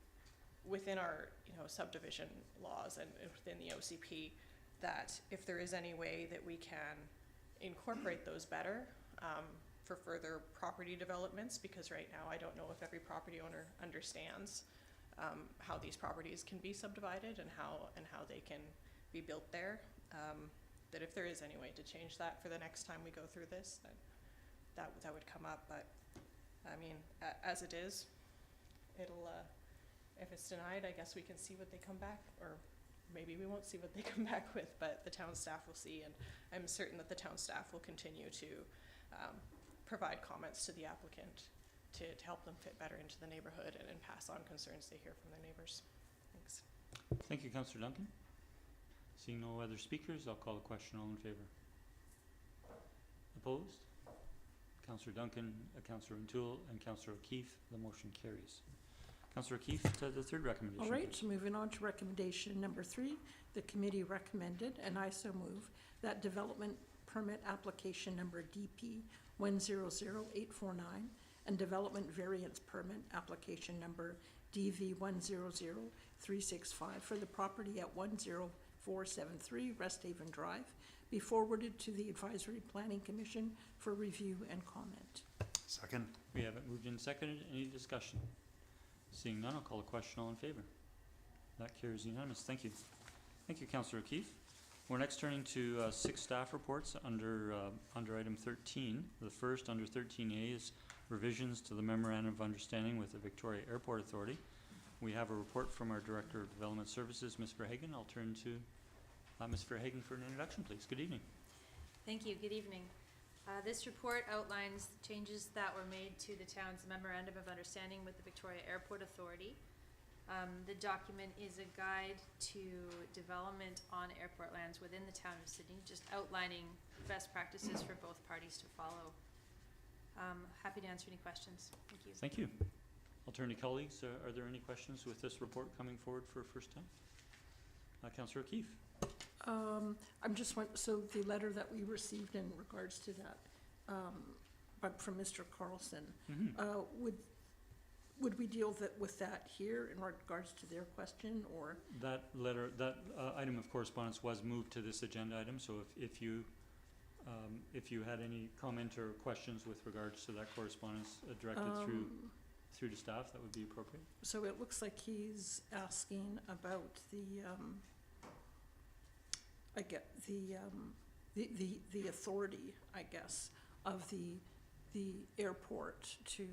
within our, you know, subdivision laws and within the OCP, that if there is any way that we can incorporate those better for further property developments, because right now I don't know if every property owner understands how these properties can be subdivided and how they can be built there. That if there is any way to change that for the next time we go through this, then that would come up. But I mean, as it is, it'll if it's denied, I guess we can see what they come back, or maybe we won't see what they come back with, but the town staff will see, and I'm certain that the town staff will continue to provide comments to the applicant to help them fit better into the neighborhood and pass on concerns they hear from their neighbors. Thanks. Thank you, Councillor Duncan. Seeing no other speakers, I'll call the question. All in favor? Opposed? Councillor Duncan, Councillor O'Toole, and Councillor O'Keefe. The motion carries. Councillor O'Keefe, to the third recommendation. All right, so moving on to recommendation number 3, the committee recommended, and I so move, that development permit application number DP 100849 and development variance permit application number DV 100365 for the property at 10473 Rest Haven Drive be forwarded to the Advisory Planning Commission for review and comment. Second. We have it moved and seconded. Any discussion? Seeing none, I'll call the question. All in favor? That carries unanimous. Thank you. Thank you, Councillor O'Keefe. We're next turning to 6 staff reports under item 13. The first, under 13A, is revisions to the Memorandum of Understanding with the Victoria Airport Authority. We have a report from our Director of Development Services, Ms. Verhagen. I'll turn to Ms. Verhagen for an introduction, please. Good evening. Thank you. Good evening. This report outlines changes that were made to the town's Memorandum of Understanding with the Victoria Airport Authority. The document is a guide to development on airport lands within the town of Sydney, just outlining best practices for both parties to follow. Happy to answer any questions. Thank you. Thank you. I'll turn to colleagues. Are there any questions with this report coming forward for a first time? Councillor O'Keefe. I'm just so the letter that we received in regards to that, but from Mr. Carlson, would we deal with that here in regards to their question, or? That letter, that item of correspondence was moved to this agenda item, so if you had any comment or questions with regards to that correspondence directed through to staff, that would be appropriate. So it looks like he's asking about the authority, I guess, of the airport to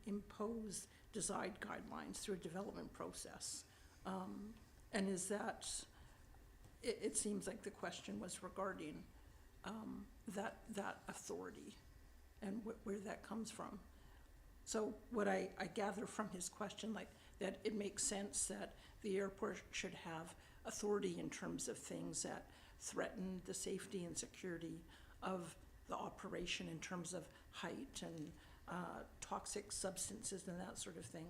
impose design guidelines through a development process. And is that, it seems like the question was regarding that authority and where that comes from. So what I gather from his question, like, that it makes sense that the airport should have authority in terms of things that threaten the safety and security of the operation in terms of height and toxic substances and that sort of thing.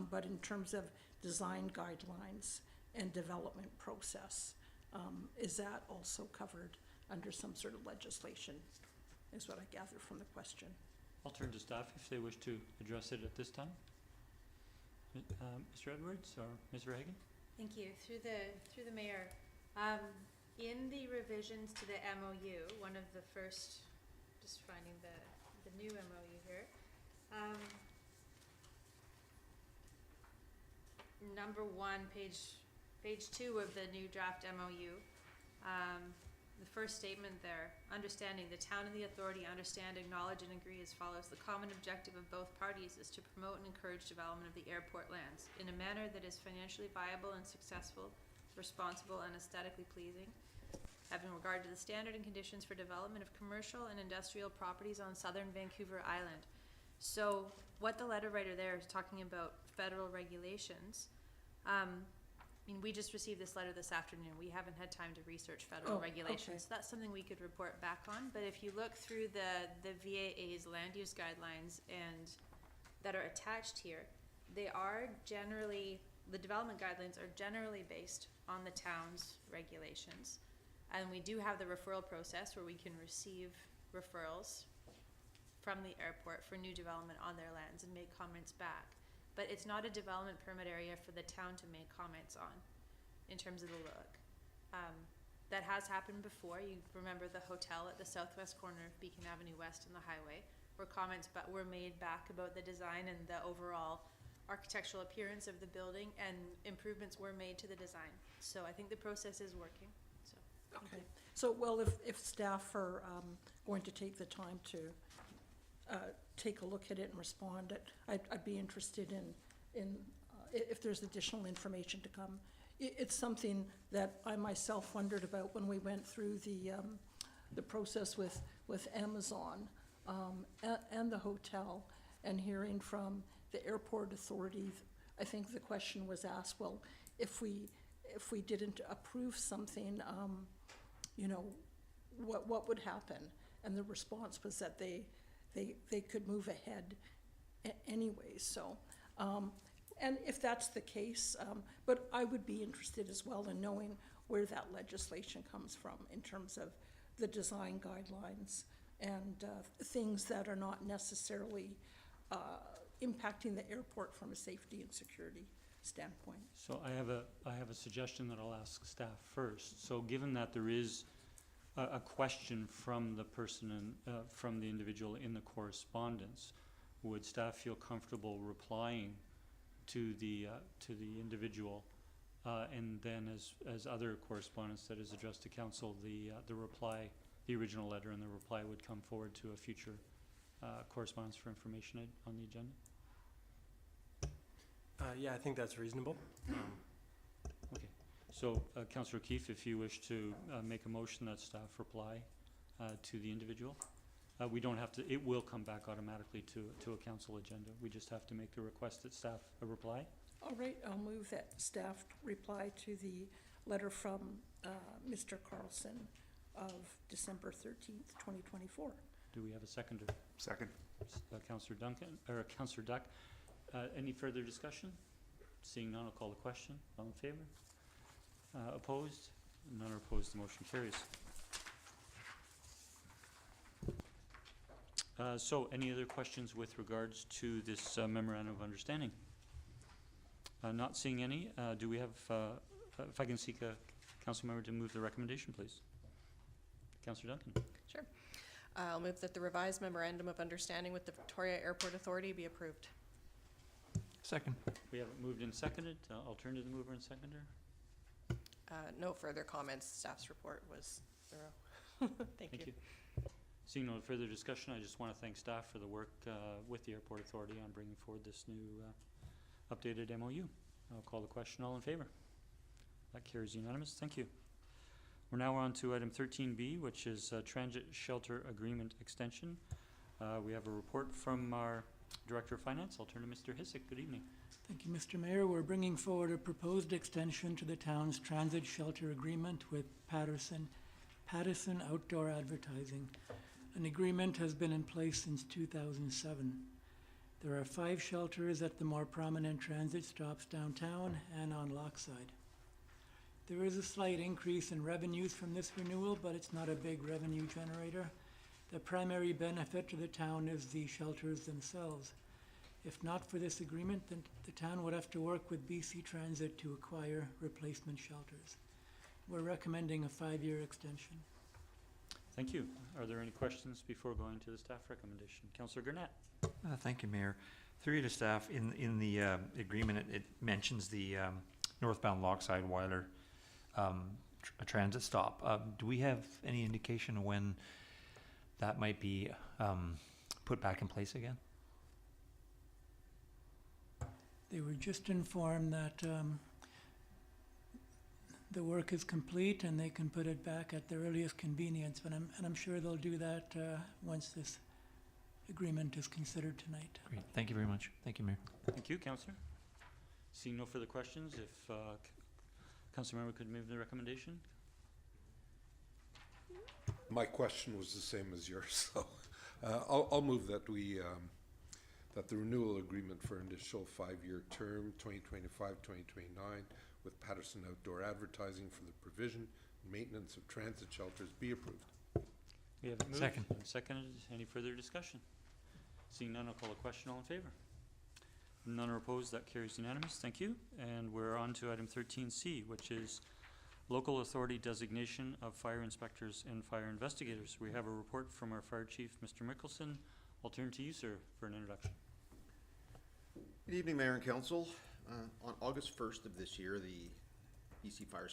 But in terms of design guidelines and development process, is that also covered under some sort of legislation, is what I gather from the question. I'll turn to staff if they wish to address it at this time. Mr. Edwards or Ms. Reagan? Thank you. Through the mayor, in the revisions to the MOU, one of the first, just finding the new MOU here, number 1, page 2 of the new draft MOU, the first statement there, understanding the town and the authority understand, acknowledge, and agree as follows. The common objective of both parties is to promote and encourage development of the airport lands in a manner that is financially viable and successful, responsible, and aesthetically pleasing, having regard to the standard and conditions for development of commercial and industrial properties on southern Vancouver Island. So what the letter writer there is talking about federal regulations. I mean, we just received this letter this afternoon. We haven't had time to research federal regulations. So that's something we could report back on. But if you look through the VAA's land use guidelines and that are attached here, they are generally, the development guidelines are generally based on the town's regulations. And we do have the referral process where we can receive referrals from the airport for new development on their lands and make comments back. But it's not a development permit area for the town to make comments on in terms of the look. That has happened before. You remember the hotel at the southwest corner of Beacon Avenue West and the highway, where comments were made back about the design and the overall architectural appearance of the building, and improvements were made to the design. So I think the process is working. So, thank you. So, well, if staff are going to take the time to take a look at it and respond, I'd be interested in if there's additional information to come. It's something that I myself wondered about when we went through the process with Amazon and the hotel, and hearing from the airport authority. I think the question was asked, well, if we didn't approve something, you know, what would happen? And the response was that they could move ahead anyway. So, and if that's the case, but I would be interested as well in knowing where that legislation comes from in terms of the design guidelines and things that are not necessarily impacting the airport from a safety and security standpoint. So I have a suggestion that I'll ask staff first. So given that there is a question from the person from the individual in the correspondence, would staff feel comfortable replying to the individual, and then as other correspondence that is addressed to council, the reply, the original letter and the reply would come forward to a future correspondence for information on the agenda? Yeah, I think that's reasonable. Okay. So, Councillor O'Keefe, if you wish to make a motion that staff reply to the individual, we don't have to, it will come back automatically to a council agenda. We just have to make the request that staff reply. All right, I'll move that staff reply to the letter from Mr. Carlson of December 13th, 2024. Do we have a seconder? Second. Councillor Duncan, or Councillor Duck. Any further discussion? Seeing none, I'll call the question. All in favor? Opposed? None are opposed. The motion carries. So, any other questions with regards to this memorandum of understanding? Not seeing any. Do we have, if I can seek a council member to move the recommendation, please? Councillor Duncan. Sure. I'll move that the revised memorandum of understanding with the Victoria Airport Authority be approved. Second. We have it moved and seconded. I'll turn to the mover and seconder. No further comments. Staff's report was thorough. Thank you. Seeing no further discussion, I just want to thank staff for the work with the Airport Authority on bringing forward this new updated MOU. I'll call the question. All in favor? That carries unanimous. Thank you. We're now on to item 13B, which is Transit Shelter Agreement Extension. We have a report from our Director of Finance. I'll turn to Mr. Hisik. Good evening. Thank you, Mr. Mayor. We're bringing forward a proposed extension to the town's transit shelter agreement with Pattison Outdoor Advertising. An agreement has been in place since 2007. There are 5 shelters at the more prominent transit stops downtown and on Lochside. There is a slight increase in revenues from this renewal, but it's not a big revenue generator. The primary benefit to the town is the shelters themselves. If not for this agreement, then the town would have to work with BC Transit to acquire replacement shelters. We're recommending a 5-year extension. Thank you. Are there any questions before going to the staff recommendation? Councillor Gurnett. Thank you, Mayor. Through you to staff, in the agreement, it mentions the northbound Lochside Weiler transit stop. Do we have any indication of when that might be put back in place again? They were just informed that the work is complete and they can put it back at their earliest convenience, but I'm sure they'll do that once this agreement is considered tonight. Great. Thank you very much. Thank you, Mayor. Thank you, Councillor. Seeing no further questions, if Councillor Member could move the recommendation. My question was the same as yours, so I'll move that we that the renewal agreement for an initial 5-year term, 2025-2029, with Pattison Outdoor Advertising for the provision and maintenance of transit shelters be approved. We have it moved. Second. And seconded. Any further discussion? Seeing none, I'll call a question. All in favor? None are opposed. That carries unanimous. Thank you. And we're on to item 13C, which is local authority designation of fire inspectors and fire investigators. We have a report from our fire chief, Mr. Mickelson. I'll turn to you, sir, for an introduction. Good evening, Mayor and Council. On August 1st of this year, the BC Fire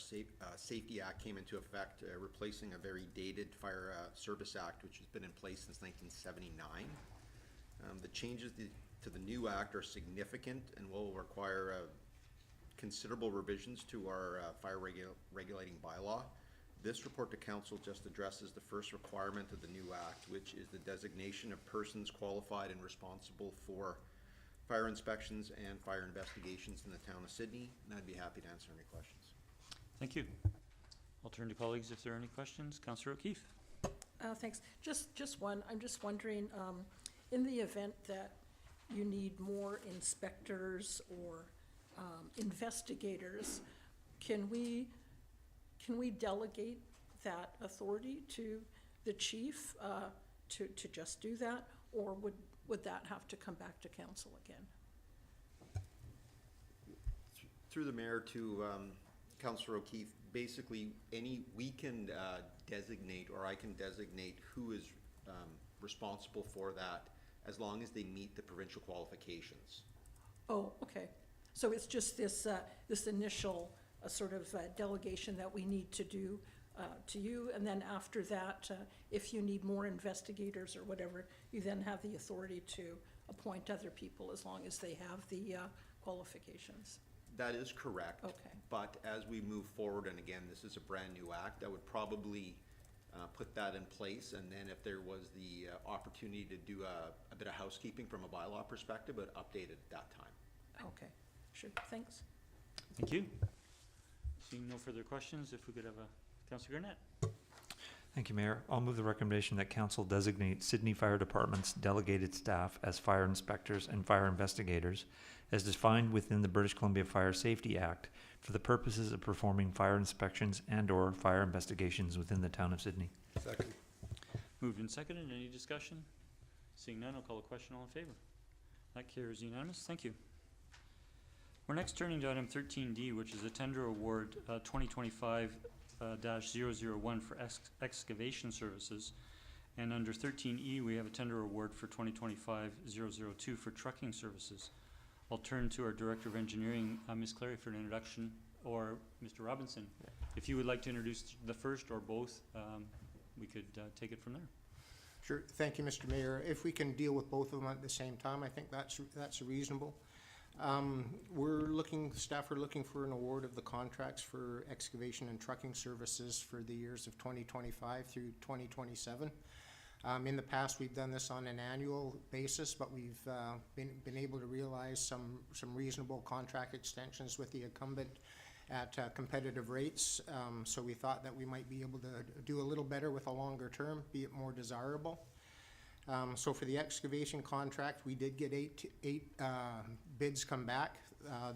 Safety Act came into effect, replacing a very dated Fire Service Act, which has been in place since 1979. The changes to the new act are significant and will require considerable revisions to our fire regulating bylaw. This report to Council just addresses the first requirement of the new act, which is the designation of persons qualified and responsible for fire inspections and fire investigations in the town of Sydney, and I'd be happy to answer any questions. Thank you. I'll turn to colleagues if there are any questions. Councillor O'Keefe. Thanks. Just one. I'm just wondering, in the event that you need more inspectors or investigators, can we delegate that authority to the chief to just do that, or would that have to come back to council again? Through the mayor to Councillor O'Keefe, basically we can designate, or I can designate who is responsible for that as long as they meet the provincial qualifications. Oh, okay. So it's just this this initial sort of delegation that we need to do to you, and then after that, if you need more investigators or whatever, you then have the authority to appoint other people as long as they have the qualifications. That is correct. Okay. But as we move forward, and again, this is a brand new act, I would probably put that in place, and then if there was the opportunity to do a bit of housekeeping from a bylaw perspective, but update it at that time. Okay, sure, thanks. Thank you. Seeing no further questions, if we could have a Councillor Gurnett. Thank you, Mayor. I'll move the recommendation that Council designate Sydney Fire Department's delegated staff as fire inspectors and fire investigators as defined within the British Columbia Fire Safety Act for the purposes of performing fire inspections and/or fire investigations within the town of Sydney. Second. Moved and seconded. Any discussion? Seeing none, I'll call a question. All in favor? That carries unanimous. Thank you. We're next turning to item 13D, which is a tender award 2025-001 for excavation services. And under 13E, we have a tender award for 2025-002 for trucking services. I'll turn to our Director of Engineering, Ms. Clary, for an introduction, or Mr. Robinson. If you would like to introduce the first or both, we could take it from there. Sure. Thank you, Mr. Mayor. If we can deal with both of them at the same time, I think that's reasonable. Staff are looking for an award of the contracts for excavation and trucking services for the years of 2025 through 2027. In the past, we've done this on an annual basis, but we've been able to realize some reasonable contract extensions with the incumbent at competitive rates. So we thought that we might be able to do a little better with a longer term, be it more desirable. So for the excavation contract, we did get eight bids come back.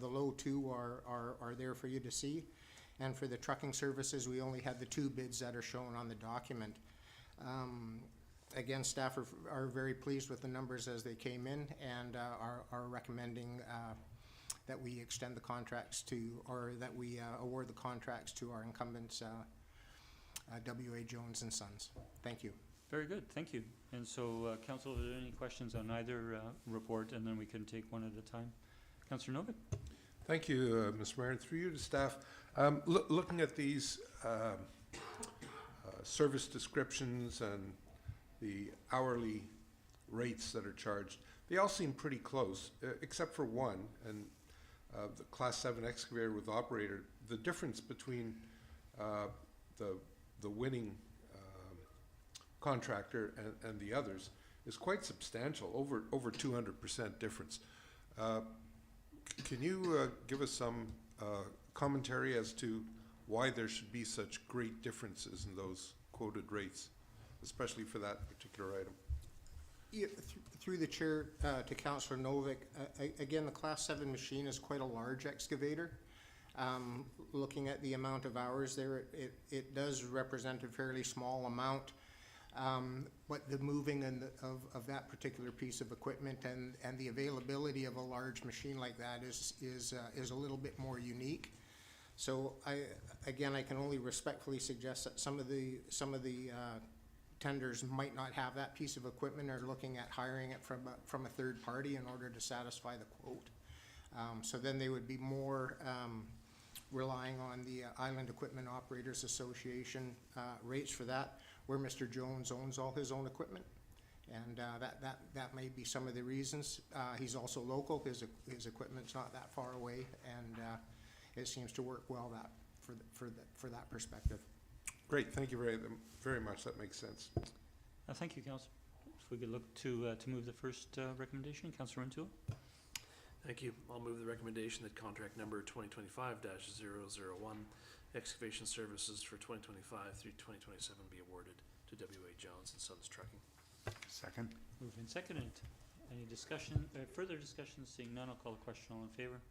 The low two are there for you to see. And for the trucking services, we only had the 2 bids that are shown on the document. Again, staff are very pleased with the numbers as they came in and are recommending that we extend the contracts to, or that we award the contracts to our incumbents, W.A. Jones and Sons. Thank you. Very good, thank you. And so, Council, are there any questions on either report, and then we can take one at a time? Councillor Novak? Thank you, Mr. Mayor. Through you to staff, looking at these service descriptions and the hourly rates that are charged, they all seem pretty close, except for one, and the Class 7 excavator with operator. The difference between the winning contractor and the others is quite substantial, over 200% difference. Can you give us some commentary as to why there should be such great differences in those quoted rates, especially for that particular item? Yeah, through the chair to Councillor Novick, again, the Class 7 machine is quite a large excavator. Looking at the amount of hours there, it does represent a fairly small amount. But the moving of that particular piece of equipment and the availability of a large machine like that is a little bit more unique. So I can only respectfully suggest that some of the tenders might not have that piece of equipment, or looking at hiring it from a third party in order to satisfy the quote. So then they would be more relying on the Island Equipment Operators Association rates for that, where Mr. Jones owns all his own equipment. And that may be some of the reasons. He's also local, his equipment's not that far away, and it seems to work well for that perspective. Great, thank you very much. That makes sense. Thank you, Councillor. If we could look to move the first recommendation, Councillor Rintoul. Thank you. I'll move the recommendation that contract number 2025-001, excavation services for 2025 through 2027 be awarded to W.A. Jones and Sons Trucking. Second. Moved and seconded. Any discussion, further discussion? Seeing none, I'll call the question. All in favor?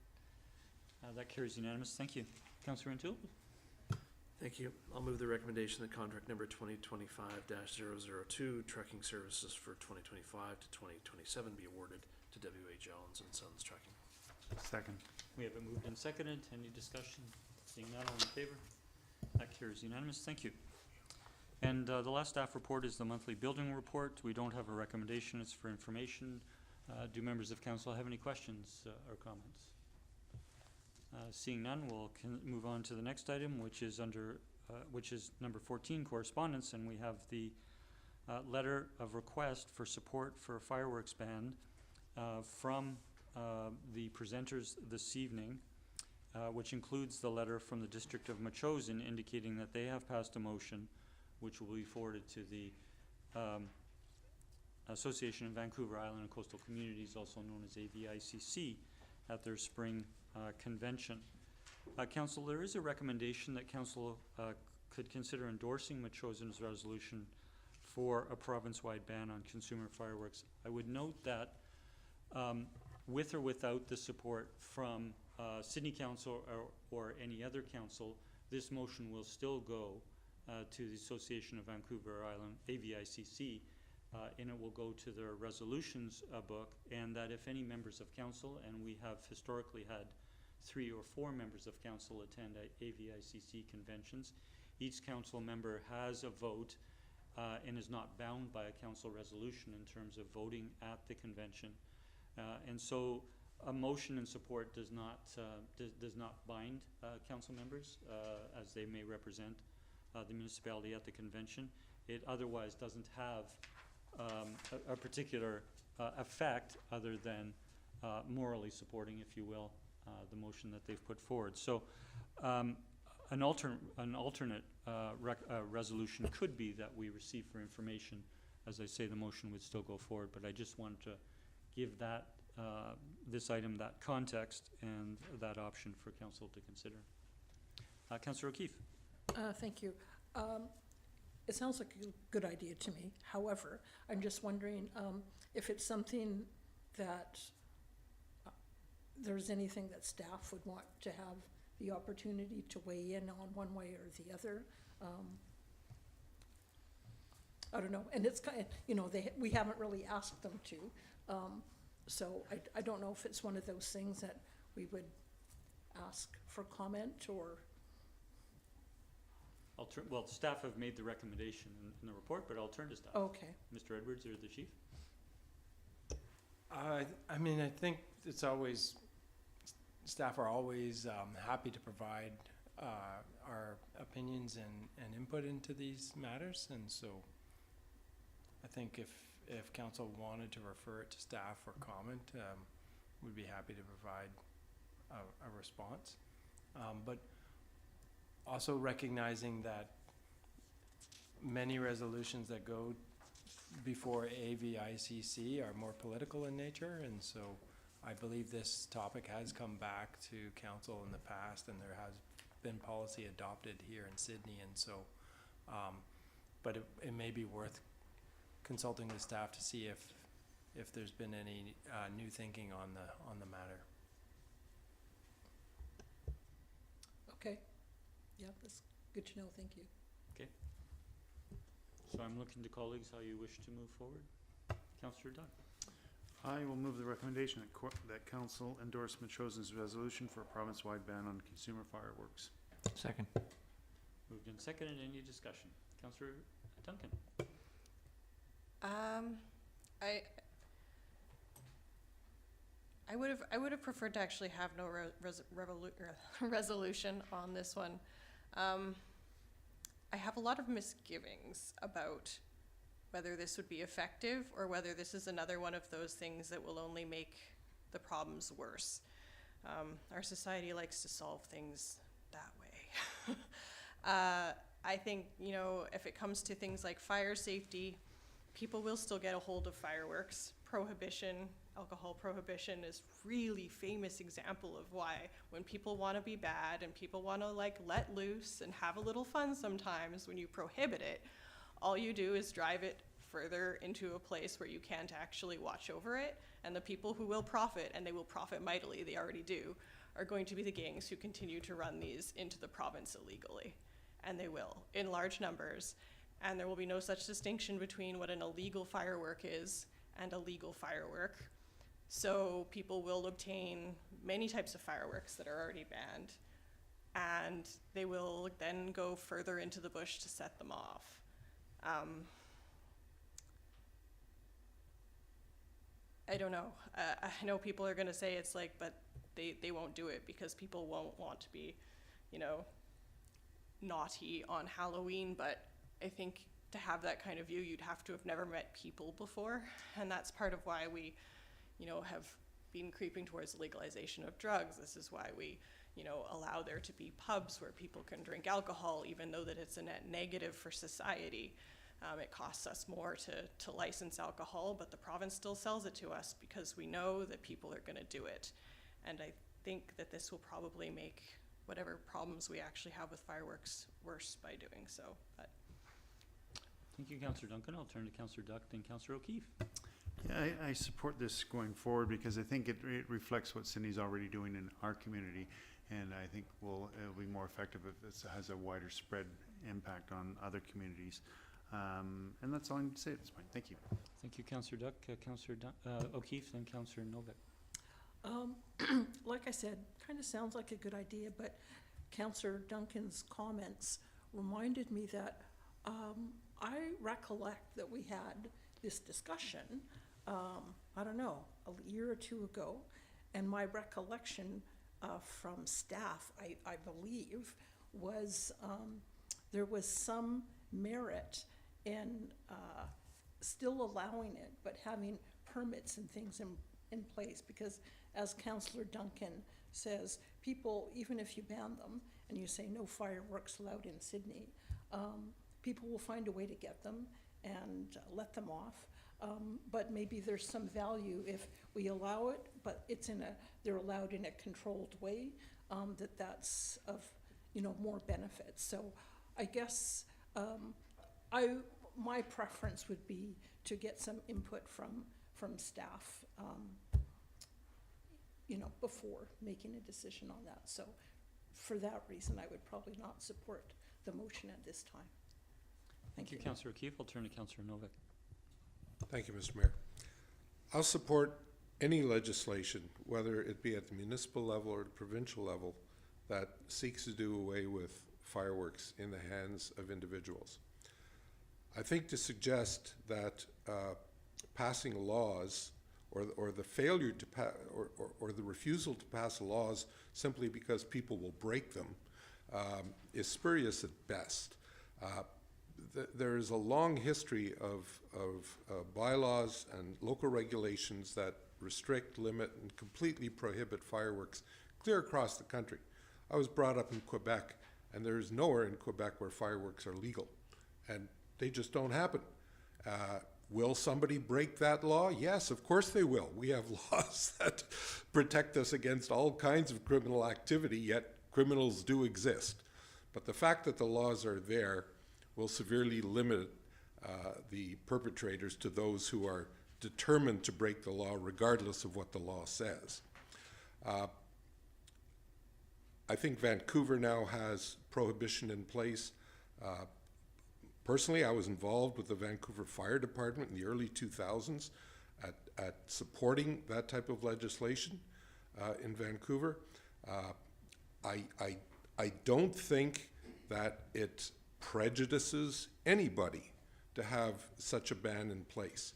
That carries unanimous. Thank you. Councillor Rintoul. Thank you. I'll move the recommendation that contract number 2025-002, trucking services for 2025 to 2027 be awarded to W.A. Jones and Sons Trucking. Second. We have it moved and seconded. Any discussion? Seeing none, all in favor? That carries unanimous. Thank you. And the last staff report is the monthly building report. We don't have a recommendation. It's for information. Do members of council have any questions or comments? Seeing none, we'll move on to the next item, which is number 14, correspondence, and we have the letter of request for support for a fireworks ban from the presenters this evening, which includes the letter from the District of Metchosin indicating that they have passed a motion which will be forwarded to the Association of Vancouver Island and Coastal Communities, also known as AVICC, at their spring convention. Council, there is a recommendation that Council could consider endorsing Metchosin's resolution for a province-wide ban on consumer fireworks. I would note that with or without the support from Sydney Council or any other council, this motion will still go to the Association of Vancouver Island, AVICC, and it will go to their resolutions book, and that if any members of council, and we have historically had 3 or 4 members of council attend AVICC conventions, each council member has a vote and is not bound by a council resolution in terms of voting at the convention. And so a motion in support does not bind council members as they may represent the municipality at the convention. It otherwise doesn't have a particular effect other than morally supporting, if you will, the motion that they've put forward. So an alternate resolution could be that we receive for information as I say, the motion would still go forward, but I just wanted to give that, this item that context and that option for council to consider. Councillor O'Keefe. Thank you. It sounds like a good idea to me. However, I'm just wondering if it's something that there's anything that staff would want to have the opportunity to weigh in on one way or the other. I don't know, and it's kind of, you know, we haven't really asked them to. So I don't know if it's one of those things that we would ask for comment or. Well, staff have made the recommendation in the report, but I'll turn to staff. Okay. Mr. Edwards or the chief? I mean, I think it's always, staff are always happy to provide our opinions and input into these matters, and so I think if council wanted to refer it to staff for comment, we'd be happy to provide a response. But also recognizing that many resolutions that go before AVICC are more political in nature, and so I believe this topic has come back to council in the past, and there has been policy adopted here in Sydney, and so, but it may be worth consulting with staff to see if there's been any new thinking on the matter. Okay. Yeah, that's good to know. Thank you. Okay. So I'm looking to colleagues how you wish to move forward. Councillor Dunn. I will move the recommendation that council endorse Matrosen's resolution for a province-wide ban on consumer fireworks. Second. Moved and seconded. Any discussion? Councillor Duncan. I would have preferred to actually have no resolution on this one. I have a lot of misgivings about whether this would be effective or whether this is another one of those things that will only make the problems worse. Our society likes to solve things that way. I think, you know, if it comes to things like fire safety, people will still get a hold of fireworks. Prohibition, alcohol prohibition is really famous example of why when people want to be bad and people want to like let loose and have a little fun sometimes, when you prohibit it, all you do is drive it further into a place where you can't actually watch over it, and the people who will profit, and they will profit mightily, they already do, are going to be the gangs who continue to run these into the province illegally. And they will, in large numbers, and there will be no such distinction between what an illegal firework is and a legal firework. So people will obtain many types of fireworks that are already banned, and they will then go further into the bush to set them off. I don't know. I know people are gonna say it's like, but they won't do it because people won't want to be, you know, naughty on Halloween, but I think to have that kind of view, you'd have to have never met people before, and that's part of why we, you know, have been creeping towards legalization of drugs. This is why we, you know, allow there to be pubs where people can drink alcohol, even though that it's a net negative for society. It costs us more to license alcohol, but the province still sells it to us because we know that people are going to do it. And I think that this will probably make whatever problems we actually have with fireworks worse by doing so. But Thank you, Councillor Duncan. I'll turn to Councillor Duck and Councillor O'Keefe. Yeah, I support this going forward because I think it reflects what Sydney's already doing in our community, and I think it'll be more effective if it has a wider spread impact on other communities. And that's all I need to say at this point. Thank you. Thank you, Councillor Duck. Councillor O'Keefe, then Councillor Novak. Like I said, kind of sounds like a good idea, but Councillor Duncan's comments reminded me that I recollect that we had this discussion, I don't know, a year or two ago, and my recollection from staff, I believe, was there was some merit in still allowing it, but having permits and things in place, because as Councillor Duncan says, people, even if you ban them and you say no fireworks allowed in Sydney, people will find a way to get them, and let them off. But maybe there's some value if we allow it, but they're allowed in a controlled way, that's of, more benefit. So I guess, my preference would be to get some input from staff, before making a decision on that. So for that reason, I would probably not support the motion at this time. Thank you, Councillor O'Keefe. I'll turn to Councillor Novak. Thank you, Mr. Mayor. I'll support any legislation, whether it be at the municipal level or the provincial level, that seeks to do away with fireworks in the hands of individuals. I think to suggest that passing laws or the failure to or the refusal to pass laws simply because people will break them is spurious at best. There is a long history of bylaws and local regulations that restrict, limit, and completely prohibit fireworks clear across the country. I was brought up in Quebec, and there is nowhere in Quebec where fireworks are legal, and they just don't happen. Will somebody break that law? Yes, of course they will. We have laws that protect us against all kinds of criminal activity, yet criminals do exist. But the fact that the laws are there will severely limit the perpetrators to those who are determined to break the law regardless of what the law says. I think Vancouver now has prohibition in place. Personally, I was involved with the Vancouver Fire Department in the early 2000s at supporting that type of legislation in Vancouver. I don't think that it prejudices anybody to have such a ban in place.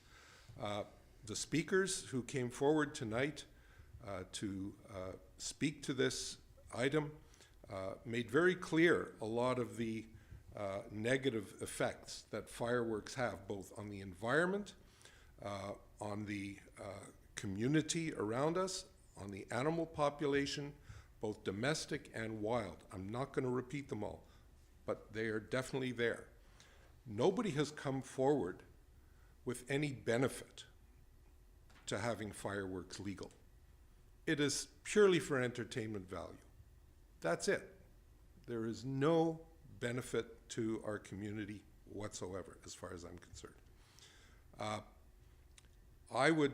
The speakers who came forward tonight to speak to this item made very clear a lot of the negative effects that fireworks have, both on the environment, on the community around us, on the animal population, both domestic and wild. I'm not going to repeat them all, but they are definitely there. Nobody has come forward with any benefit to having fireworks legal. It is purely for entertainment value. That's it. There is no benefit to our community whatsoever, as far as I'm concerned. I would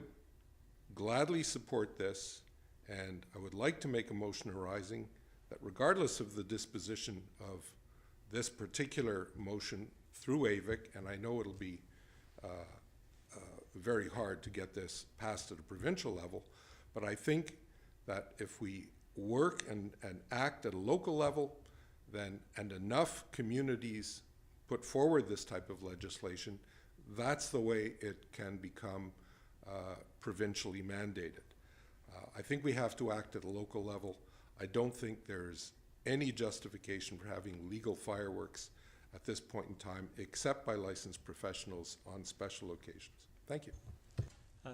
gladly support this, and I would like to make a motion arising that regardless of the disposition of this particular motion through AVIC, and I know it'll be very hard to get this passed at a provincial level, but I think that if we work and act at a local level, then, and enough communities put forward this type of legislation, that's the way it can become provincially mandated. I think we have to act at a local level. I don't think there's any justification for having legal fireworks at this point in time, except by licensed professionals on special occasions. Thank you.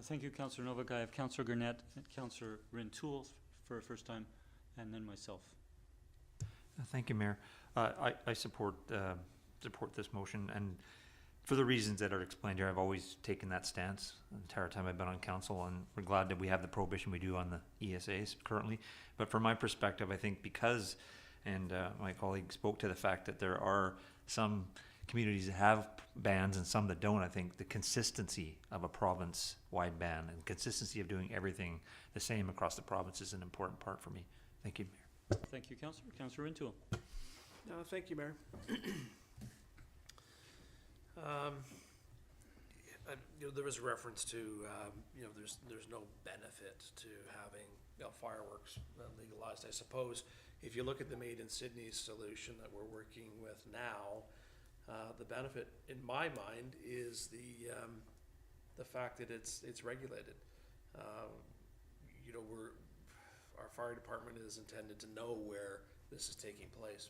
Thank you, Councillor Novak. I have Councillor Gurnett and Councillor Rintoul for a first time, and then myself. Thank you, Mayor. I support this motion, and for the reasons that are explained here. I've always taken that stance the entire time I've been on council, and we're glad that we have the prohibition we do on the ESAs currently. But from my perspective, I think because, and my colleague spoke to the fact that there are some communities that have bans and some that don't, I think the consistency of a province-wide ban and consistency of doing everything the same across the province is an important part for me. Thank you, Mayor. Thank you, Councillor. Councillor Rintoul. Thank you, Mayor. There was a reference to, there's no benefit to having, fireworks legalized. I suppose if you look at the Made in Sydney solution that we're working with now, the benefit in my mind is the fact that it's regulated. Our fire department is intended to know where this is taking place.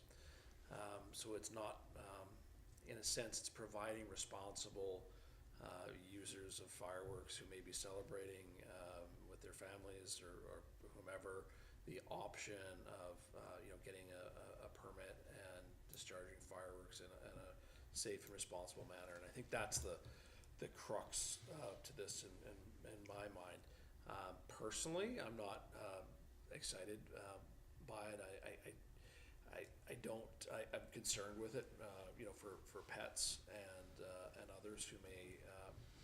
So it's not, in a sense, it's providing responsible users of fireworks who may be celebrating with their families or whomever the option of getting a permit and discharging fireworks in a safe and responsible manner. And I think that's the crux to this in my mind. Personally, I'm not excited by it. I'm concerned with it, for pets and others who may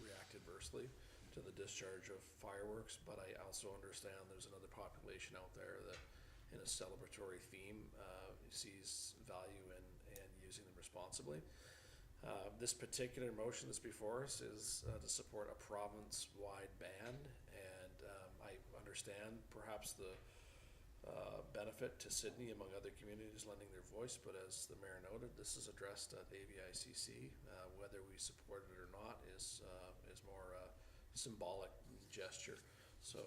react adversely to the discharge of fireworks. But I also understand there's another population out there that, in a celebratory theme, sees value in using them responsibly. This particular motion that's before us is to support a province-wide ban, and I understand perhaps the benefit to Sydney among other communities lending their voice, but as the mayor noted, this is addressed at AVICC. Whether we support it or not is more a symbolic gesture. So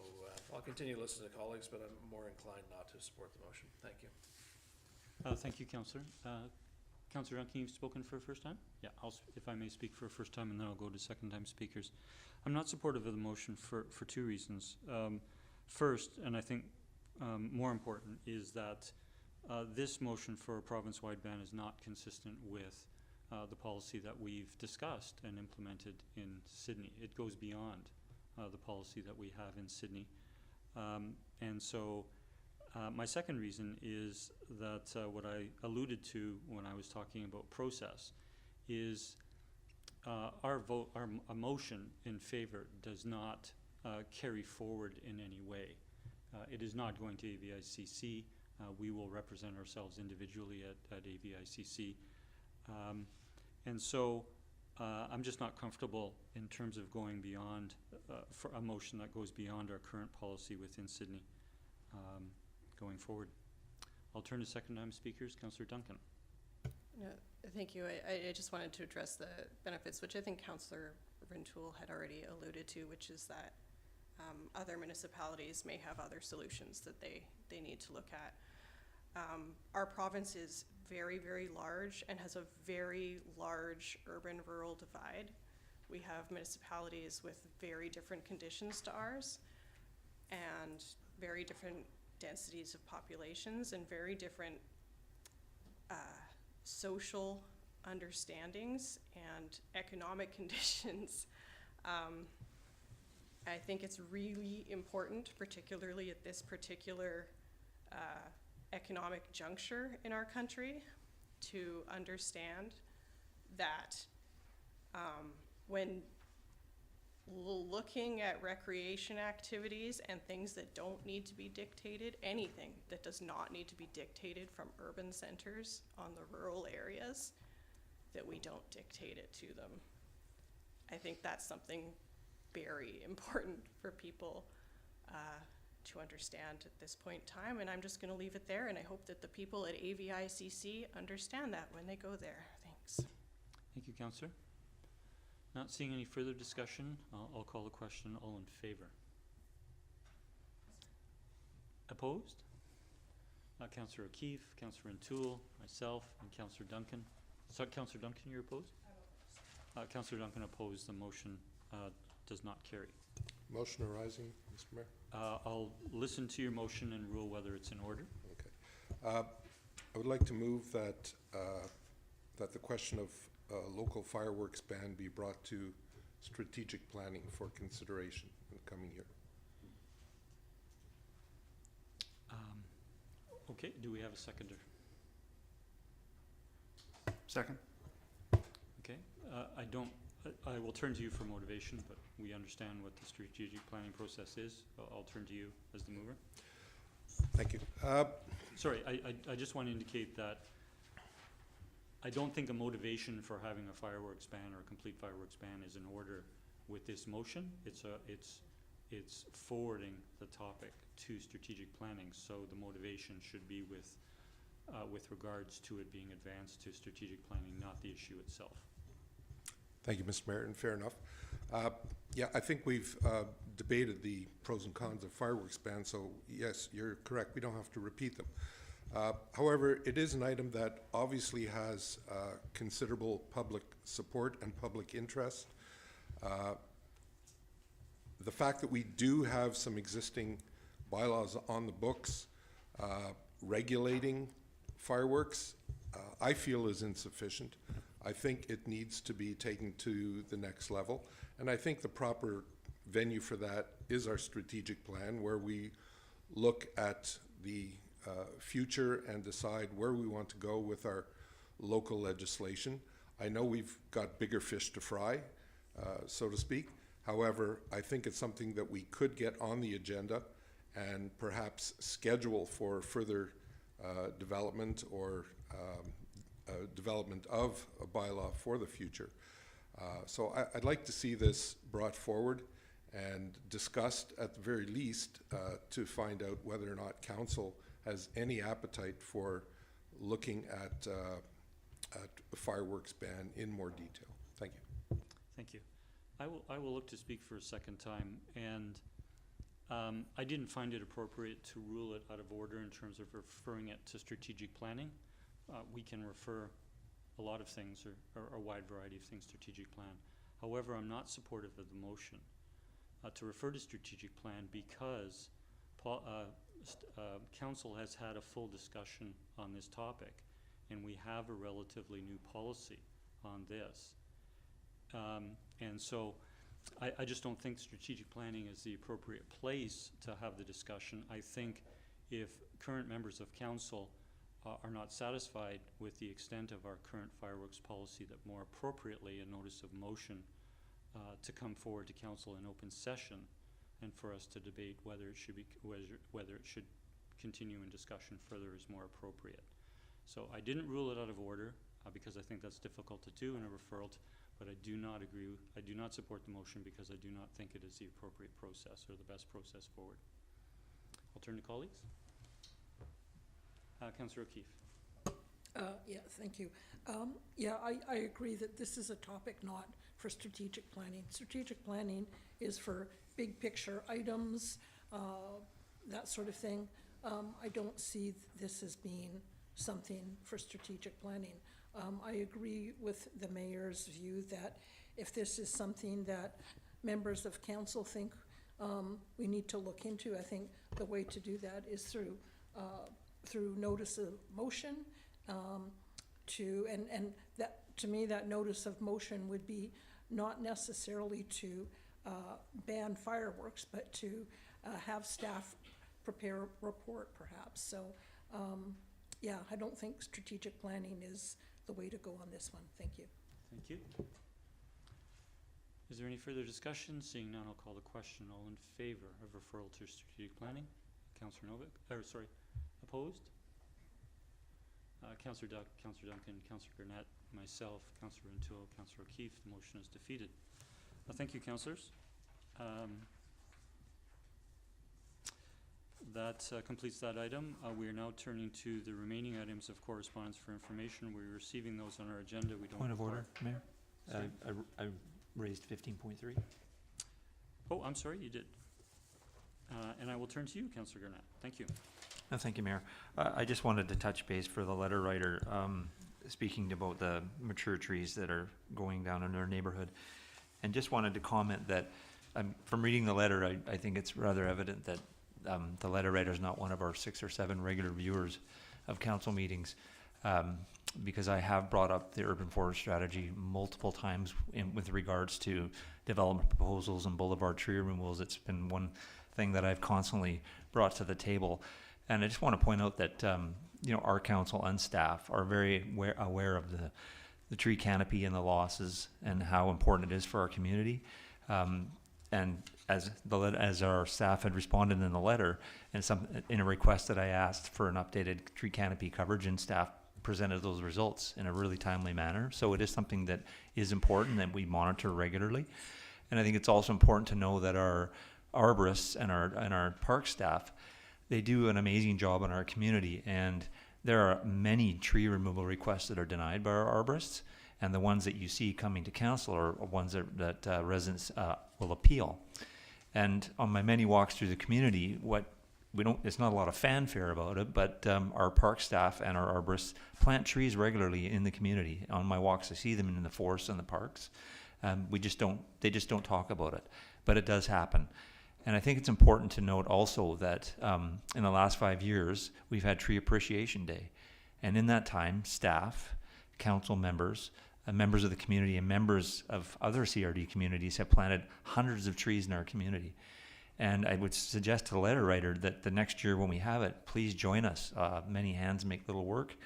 I'll continue listening to colleagues, but I'm more inclined not to support the motion. Thank you. Thank you, Councillor. Councillor Duncan, you've spoken for a first time? Yeah, if I may speak for a first time, and then I'll go to second time speakers. I'm not supportive of the motion for two reasons. First, and I think more important, is that this motion for a province-wide ban is not consistent with the policy that we've discussed and implemented in Sydney. It goes beyond the policy that we have in Sydney. And so my second reason is that what I alluded to when I was talking about process is our motion in favor does not carry forward in any way. It is not going to AVICC. We will represent ourselves individually at AVICC. And so I'm just not comfortable in terms of going beyond, for a motion that goes beyond our current policy within Sydney going forward. I'll turn to second-time speakers. Councillor Duncan. No, thank you. I just wanted to address the benefits, which I think Councillor Rintoul had already alluded to, which is that other municipalities may have other solutions that they need to look at. Our province is very, very large and has a very large urban-rural divide. We have municipalities with very different conditions to ours and very different densities of populations and very different social understandings and economic conditions. I think it's really important, particularly at this particular economic juncture in our country, to understand that when looking at recreation activities and things that don't need to be dictated, anything that does not need to be dictated from urban centers on the rural areas, that we don't dictate it to them. I think that's something very important for people to understand at this point in time, and I'm just going to leave it there, and I hope that the people at AVICC understand that when they go there. Thanks. Thank you, Councillor. Not seeing any further discussion, I'll call the question. All in favor? Opposed? Councillor O'Keefe, Councillor Rintoul, myself, and Councillor Duncan. So, Councillor Duncan, you're opposed? Councillor Duncan opposed. The motion does not carry. Motion arising, Mr. Mayor? I'll listen to your motion and rule whether it's in order. Okay. I would like to move that that the question of local fireworks ban be brought to strategic planning for consideration in the coming year. Okay, do we have a seconder? Second. Okay, I will turn to you for motivation, but we understand what the strategic planning process is. I'll turn to you as the mover. Thank you. Sorry, I just want to indicate that I don't think a motivation for having a fireworks ban or a complete fireworks ban is in order with this motion. It's forwarding the topic to strategic planning, so the motivation should be with regards to it being advanced to strategic planning, not the issue itself. Thank you, Mr. Mayor, and fair enough. Yeah, I think we've debated the pros and cons of fireworks ban, so yes, you're correct. We don't have to repeat them. However, it is an item that obviously has considerable public support and public interest. The fact that we do have some existing bylaws on the books regulating fireworks, I feel is insufficient. I think it needs to be taken to the next level. And I think the proper venue for that is our strategic plan, where we look at the future and decide where we want to go with our local legislation. I know we've got bigger fish to fry, so to speak. However, I think it's something that we could get on the agenda and perhaps schedule for further development or development of a bylaw for the future. So I'd like to see this brought forward and discussed at the very least to find out whether or not council has any appetite for looking at a fireworks ban in more detail. Thank you. Thank you. I will look to speak for a second time, and I didn't find it appropriate to rule it out of order in terms of referring it to strategic planning. We can refer a lot of things, or a wide variety of things, strategic plan. However, I'm not supportive of the motion to refer to strategic plan because council has had a full discussion on this topic, and we have a relatively new policy on this. And so I just don't think strategic planning is the appropriate place to have the discussion. I think if current members of council are not satisfied with the extent of our current fireworks policy, that more appropriately a notice of motion to come forward to council in open session and for us to debate whether it should be whether it should continue in discussion further is more appropriate. So I didn't rule it out of order because I think that's difficult to do in a referral, but I do not agree. I do not support the motion because I do not think it is the appropriate process or the best process forward. I'll turn to colleagues. Councillor O'Keefe. Yeah, thank you. Yeah, I agree that this is a topic not for strategic planning. Strategic planning is for big picture items, that sort of thing. I don't see this as being something for strategic planning. I agree with the mayor's view that if this is something that members of council think we need to look into, I think the way to do that is through notice of motion, and that, to me, that notice of motion would be not necessarily to ban fireworks, but to have staff prepare a report perhaps. So yeah, I don't think strategic planning is the way to go on this one. Thank you. Thank you. Is there any further discussion? Seeing none, I'll call the question. All in favor of referral to strategic planning? Councillor Novick, opposed? Councillor Duncan, Councillor Gurnett, myself, Councillor Rintoul, Councillor O'Keefe. The motion is defeated. Thank you, councillors. That completes that item. We are now turning to the remaining items of correspondence for information. We're receiving those on our agenda. We don't. Point of order, Mayor. Sorry? I raised 15.3. Oh, I'm sorry, you did. And I will turn to you, Councillor Gurnett. Thank you. No, thank you, Mayor. I just wanted to touch base for the letter writer, speaking about the mature trees that are going down in our neighborhood, and just wanted to comment that from reading the letter, I think it's rather evident that the letter writer is not one of our 6 or 7 regular viewers of council meetings, because I have brought up the urban forest strategy multiple times with regards to development proposals and boulevard tree removals. It's been one thing that I've constantly brought to the table. And I just want to point out that our council and staff are very aware of the tree canopy and the losses and how important it is for our community. And as our staff had responded in the letter, and in a request that I asked for an updated tree canopy coverage, and staff presented those results in a really timely manner. So it is something that is important that we monitor regularly. And I think it's also important to know that our arborists and our park staff, they do an amazing job in our community, and there are many tree removal requests that are denied by our arborists, and the ones that you see coming to council are ones that residents will appeal. And on my many walks through the community, it's not a lot of fanfare about it, but our park staff and our arborists plant trees regularly in the community. On my walks, I see them in the forests and the parks. They just don't talk about it, but it does happen. And I think it's important to note also that in the last 5 years, we've had Tree Appreciation Day. And in that time, staff, council members, members of the community and members of other CRD communities have planted hundreds of trees in our community. And I would suggest to the letter writer that the next year when we have it, please join us. Many hands make little work.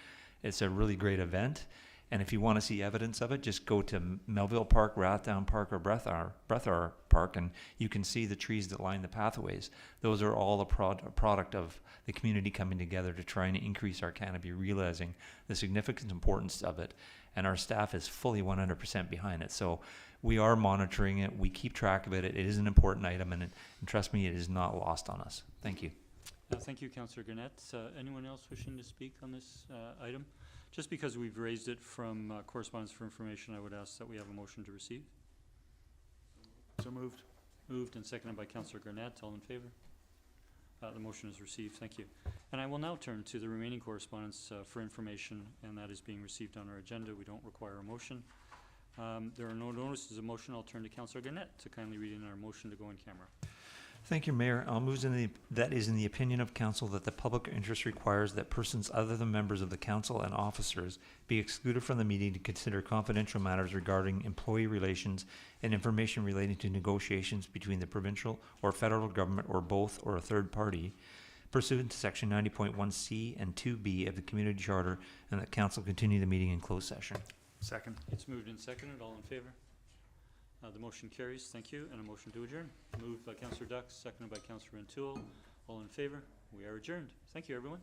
It's a really great event. And if you want to see evidence of it, just go to Melville Park, Rathdown Park, or Breathitt Park, and you can see the trees that line the pathways. Those are all a product of the community coming together to try and increase our canopy, realizing the significant importance of it. And our staff is fully 100% behind it. So we are monitoring it. We keep track of it. It is an important item, and trust me, it is not lost on us. Thank you. Thank you, Councillor Gurnett. Anyone else wishing to speak on this item? Just because we've raised it from correspondence for information, I would ask that we have a motion to receive. So moved. Moved and seconded by Councillor Gurnett. All in favor? The motion is received. Thank you. And I will now turn to the remaining correspondence for information, and that is being received on our agenda. We don't require a motion. There are no notices of motion. I'll turn to Councillor Gurnett to kindly read in our motion to go in camera. Thank you, Mayor. I'll move that is in the opinion of council that the public interest requires that persons other than members of the council and officers be excluded from the meeting to consider confidential matters regarding employee relations and information relating to negotiations between the provincial or federal government or both or a third party pursuant to section 90.1C and 2B of the community charter, and that council continue the meeting in closed session. Second. It's moved and seconded. All in favor? The motion carries. Thank you. And a motion to adjourn. Moved by Councillor Dux, seconded by Councillor Rintoul. All in favor? We are adjourned. Thank you, everyone.